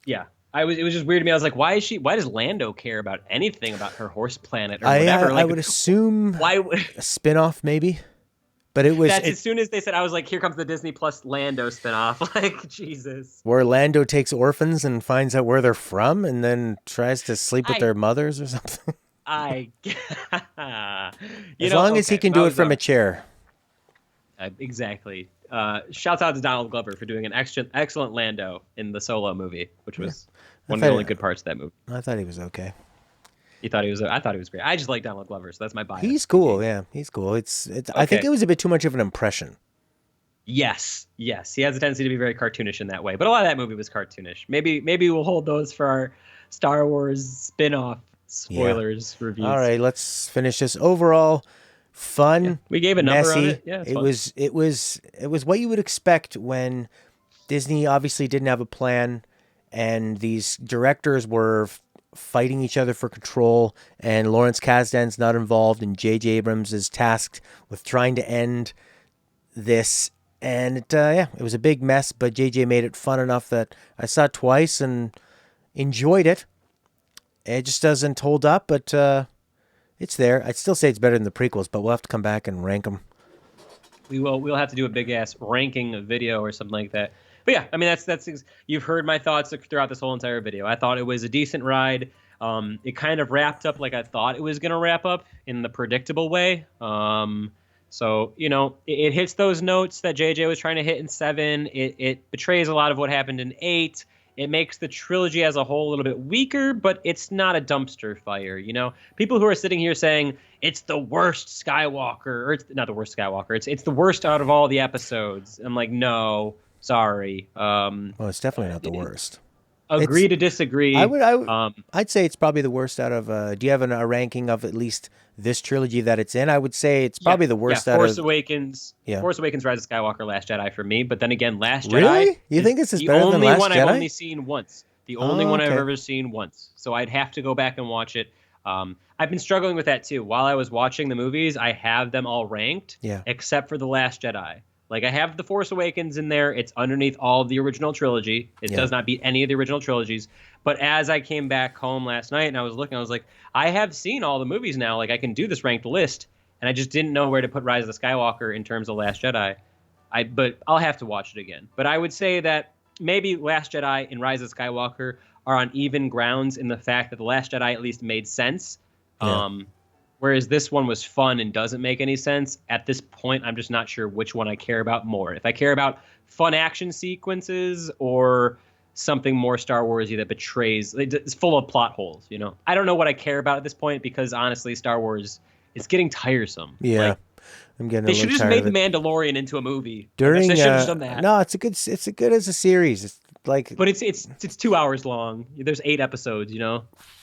Speaker 2: yeah. It was just weird to me. I was like, why does Lando care about anything about her horse planet or
Speaker 1: I
Speaker 2: whatever?
Speaker 1: I
Speaker 2: Like,
Speaker 1: would assume
Speaker 2: why?
Speaker 1: a spin-off maybe, but it was
Speaker 2: That's as soon as they said, I was like, here comes the Disney Plus Lando spinoff. Like, Jesus.
Speaker 1: where Lando takes orphans and finds out where they're from, and then tries to sleep with
Speaker 2: I,
Speaker 1: their mothers or something.
Speaker 2: I,
Speaker 1: As long as he
Speaker 2: okay.
Speaker 1: can do it from a chair.
Speaker 2: Exactly. Shouts out to Donald Glover for doing an excellent Lando in the Solo movie, which was one of the only good parts of that movie.
Speaker 1: I thought he was okay.
Speaker 2: You thought he was? I thought he was great. I just like Donald Glover, so that's my bias.
Speaker 1: He's cool, yeah. He's cool. It's. I think
Speaker 2: Okay.
Speaker 1: it was a bit too much of an impression.
Speaker 2: Yes, yes, he has a tendency to be very cartoonish in that way. But a lot of that movie was cartoonish. Maybe we'll hold those for our Star Wars spin-off spoilers reviews.
Speaker 1: All right, let's finish this. Overall, fun.
Speaker 2: Yeah. We gave a number on
Speaker 1: messy.
Speaker 2: it. Yeah, it's
Speaker 1: it
Speaker 2: fun.
Speaker 1: was. It was what you would expect when Disney obviously didn't have a plan, and these directors were fighting each other for control, and Lawrence Kasdan's not involved, and J.J. Abrams is tasked with trying to end this. And it was a big mess, but JJ made it fun enough that I saw it twice and enjoyed it. It just doesn't hold up, but it's there. I'd still say it's better than the prequels, but we'll have to come back and rank them.
Speaker 2: We'll have to do a big ass ranking video or something like that. But yeah, I mean that's you've heard my thoughts throughout this whole entire video. I thought it was a decent ride. It kind of wrapped up like I thought it was gonna wrap up in the predictable way. So, it hits those notes that JJ was trying to hit in 7. It betrays a lot of what happened in 8. It makes the trilogy as a whole a little bit weaker, but it's not a dumpster fire, People who are sitting here saying it's the worst Skywalker, or it's not the worst Skywalker, it's the worst out of all the episodes. I'm like, no, sorry.
Speaker 1: Well, it's definitely not the worst.
Speaker 2: Agree
Speaker 1: It's
Speaker 2: to disagree.
Speaker 1: I'd say it's probably the worst out of. Do you have a ranking of at least this trilogy that it's in? I would say it's
Speaker 2: Yeah,
Speaker 1: probably the
Speaker 2: yeah.
Speaker 1: worst out of. Yeah.
Speaker 2: Force Awakens, Rise of Skywalker, Last Jedi for me. But then again, Last Jedi
Speaker 1: Really? You
Speaker 2: is
Speaker 1: think this is
Speaker 2: the
Speaker 1: better than
Speaker 2: only
Speaker 1: Last
Speaker 2: one I've
Speaker 1: Jedi?
Speaker 2: only seen once. The only
Speaker 1: Oh,
Speaker 2: one I've
Speaker 1: okay.
Speaker 2: ever seen once. So I'd have to go back and watch it. I've been struggling with that too. While I was watching the movies, I have them all ranked,
Speaker 1: Yeah.
Speaker 2: except for The Last Jedi. Like I have The Force Awakens in there. It's underneath all of the original trilogy. It
Speaker 1: Yeah.
Speaker 2: does not beat any of the original trilogies. But as I came back home last night and I was looking, I was like, I have seen all the movies now. Like I can do this ranked list, and I just didn't know where to put Rise of the Skywalker in terms of Last Jedi. But I'll have to watch it again. But I would say that maybe Last Jedi and Rise of Skywalker are on even grounds in the fact that The Last Jedi at least made sense.
Speaker 1: Yeah.
Speaker 2: Whereas this one was fun and doesn't make any sense. At this point, I'm just not sure which one I care about more. If I care about fun action sequences or something more Star Warsy that betrays, it's full of plot holes. I don't know what I care about at this point because honestly, Star Wars is getting tiresome.
Speaker 1: Yeah.
Speaker 2: Like
Speaker 1: I'm getting a
Speaker 2: they should
Speaker 1: little
Speaker 2: have just
Speaker 1: tired
Speaker 2: made
Speaker 1: of
Speaker 2: The
Speaker 1: it.
Speaker 2: Mandalorian into a movie. Like, they
Speaker 1: During
Speaker 2: should have done that.
Speaker 1: no, it's a good as a series. It's like
Speaker 2: But it's 2 hours long. There's 8 episodes.
Speaker 1: eight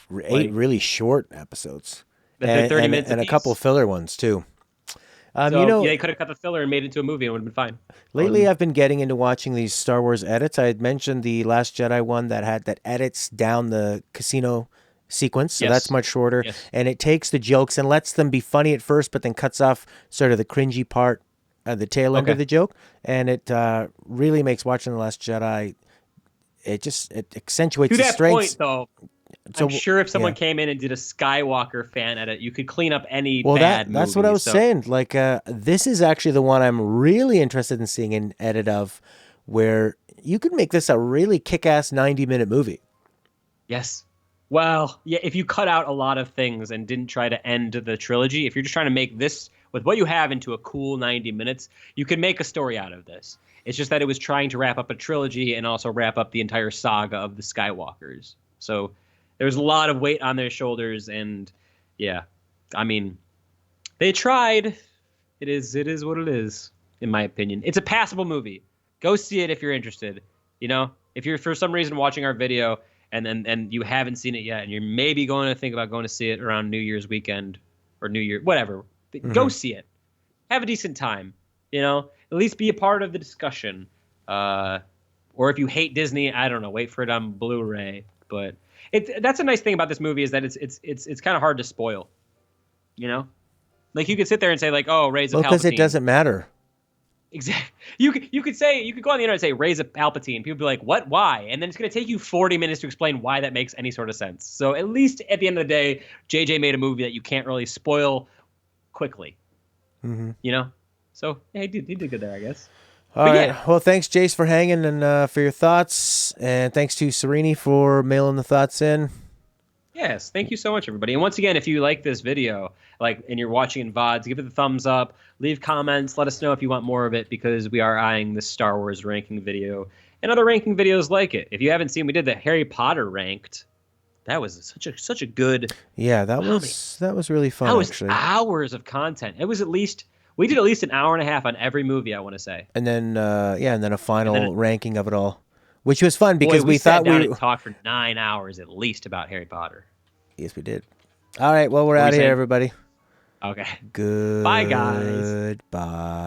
Speaker 2: Like
Speaker 1: really short episodes,
Speaker 2: that they're 30
Speaker 1: and
Speaker 2: minutes
Speaker 1: and a couple
Speaker 2: apiece.
Speaker 1: filler ones too. You
Speaker 2: So yeah,
Speaker 1: know,
Speaker 2: they could have cut the filler and made it into a movie and it would have been fine.
Speaker 1: lately I've been getting into watching these Star Wars edits. I had mentioned the Last Jedi one that edits down the casino sequence, so that's
Speaker 2: Yes.
Speaker 1: much shorter,
Speaker 2: Yes.
Speaker 1: and it takes the jokes and lets them be funny at first, but then cuts off sort of the cringy part at the tail end of
Speaker 2: Okay.
Speaker 1: the joke, and it really makes watching the Last Jedi. It accentuates
Speaker 2: To
Speaker 1: the
Speaker 2: that
Speaker 1: strengths.
Speaker 2: point, though, I'm
Speaker 1: So
Speaker 2: sure if someone
Speaker 1: yeah.
Speaker 2: came in and did a Skywalker fan edit, you could clean up any
Speaker 1: Well,
Speaker 2: bad
Speaker 1: that's what I
Speaker 2: movies.
Speaker 1: was
Speaker 2: So
Speaker 1: saying. Like, this is actually the one I'm really interested in seeing an edit of, where you could make this a really kick-ass 90-minute movie.
Speaker 2: yes. Well, yeah, if you cut out a lot of things and didn't try to end the trilogy, if you're just trying to make this with what you have into a cool 90 minutes, you could make a story out of this. It's just that it was trying to wrap up a trilogy and also wrap up the entire saga of the Skywalkers. So there's a lot of weight on their shoulders, and yeah, I mean, they tried. It is what it is, in my opinion. It's a passable movie. Go see it if you're interested. If you're for some reason watching our video and you haven't seen it yet, and you're maybe going to think about going to see it around New Year's weekend or New Year, whatever, go see it. Have a decent time. At least be a part of the discussion. Or if you hate Disney, I don't know, wait for it on Blu-ray. But that's a nice thing about this movie is that it's kind of hard to spoil. Like you could sit there and say like, oh, Rey's a
Speaker 1: Well, because it
Speaker 2: Palpatine.
Speaker 1: doesn't matter.
Speaker 2: Exactly. You could go on the internet and say Rey's a Palpatine. People be like, what? Why? And then it's going to take you 40 minutes to explain why that makes any sort of sense. So at least at the end of the day, JJ made a movie that you can't really spoil quickly. So yeah, he did good there, I guess.
Speaker 1: All
Speaker 2: But
Speaker 1: right.
Speaker 2: yeah.
Speaker 1: Well, thanks, Jace, for hanging and for your thoughts, and thanks to Serini for mailing the thoughts in.
Speaker 2: Yes, thank you so much, everybody. And once again, if you like this video, and you're watching in VODs, give it a thumbs up, leave comments, let us know if you want more of it, because we are eyeing this Star Wars ranking video and other ranking videos like it. If you haven't seen, we did the Harry Potter ranked. That was such a good.
Speaker 1: Yeah, that
Speaker 2: Wow,
Speaker 1: was really fun,
Speaker 2: that was
Speaker 1: actually.
Speaker 2: hours of content. We did at least an hour and a half on every movie, I want to say.
Speaker 1: And then and then a final
Speaker 2: And then
Speaker 1: ranking of it all, which was fun because
Speaker 2: Boy, we
Speaker 1: thought
Speaker 2: sat down
Speaker 1: we
Speaker 2: and talked for 9 hours at least about Harry Potter.
Speaker 1: yes, we did. All right, well, we're
Speaker 2: What were
Speaker 1: out
Speaker 2: you
Speaker 1: of here,
Speaker 2: saying?
Speaker 1: everybody.
Speaker 2: Okay.
Speaker 1: Good.
Speaker 2: Bye, guys.
Speaker 1: Bye.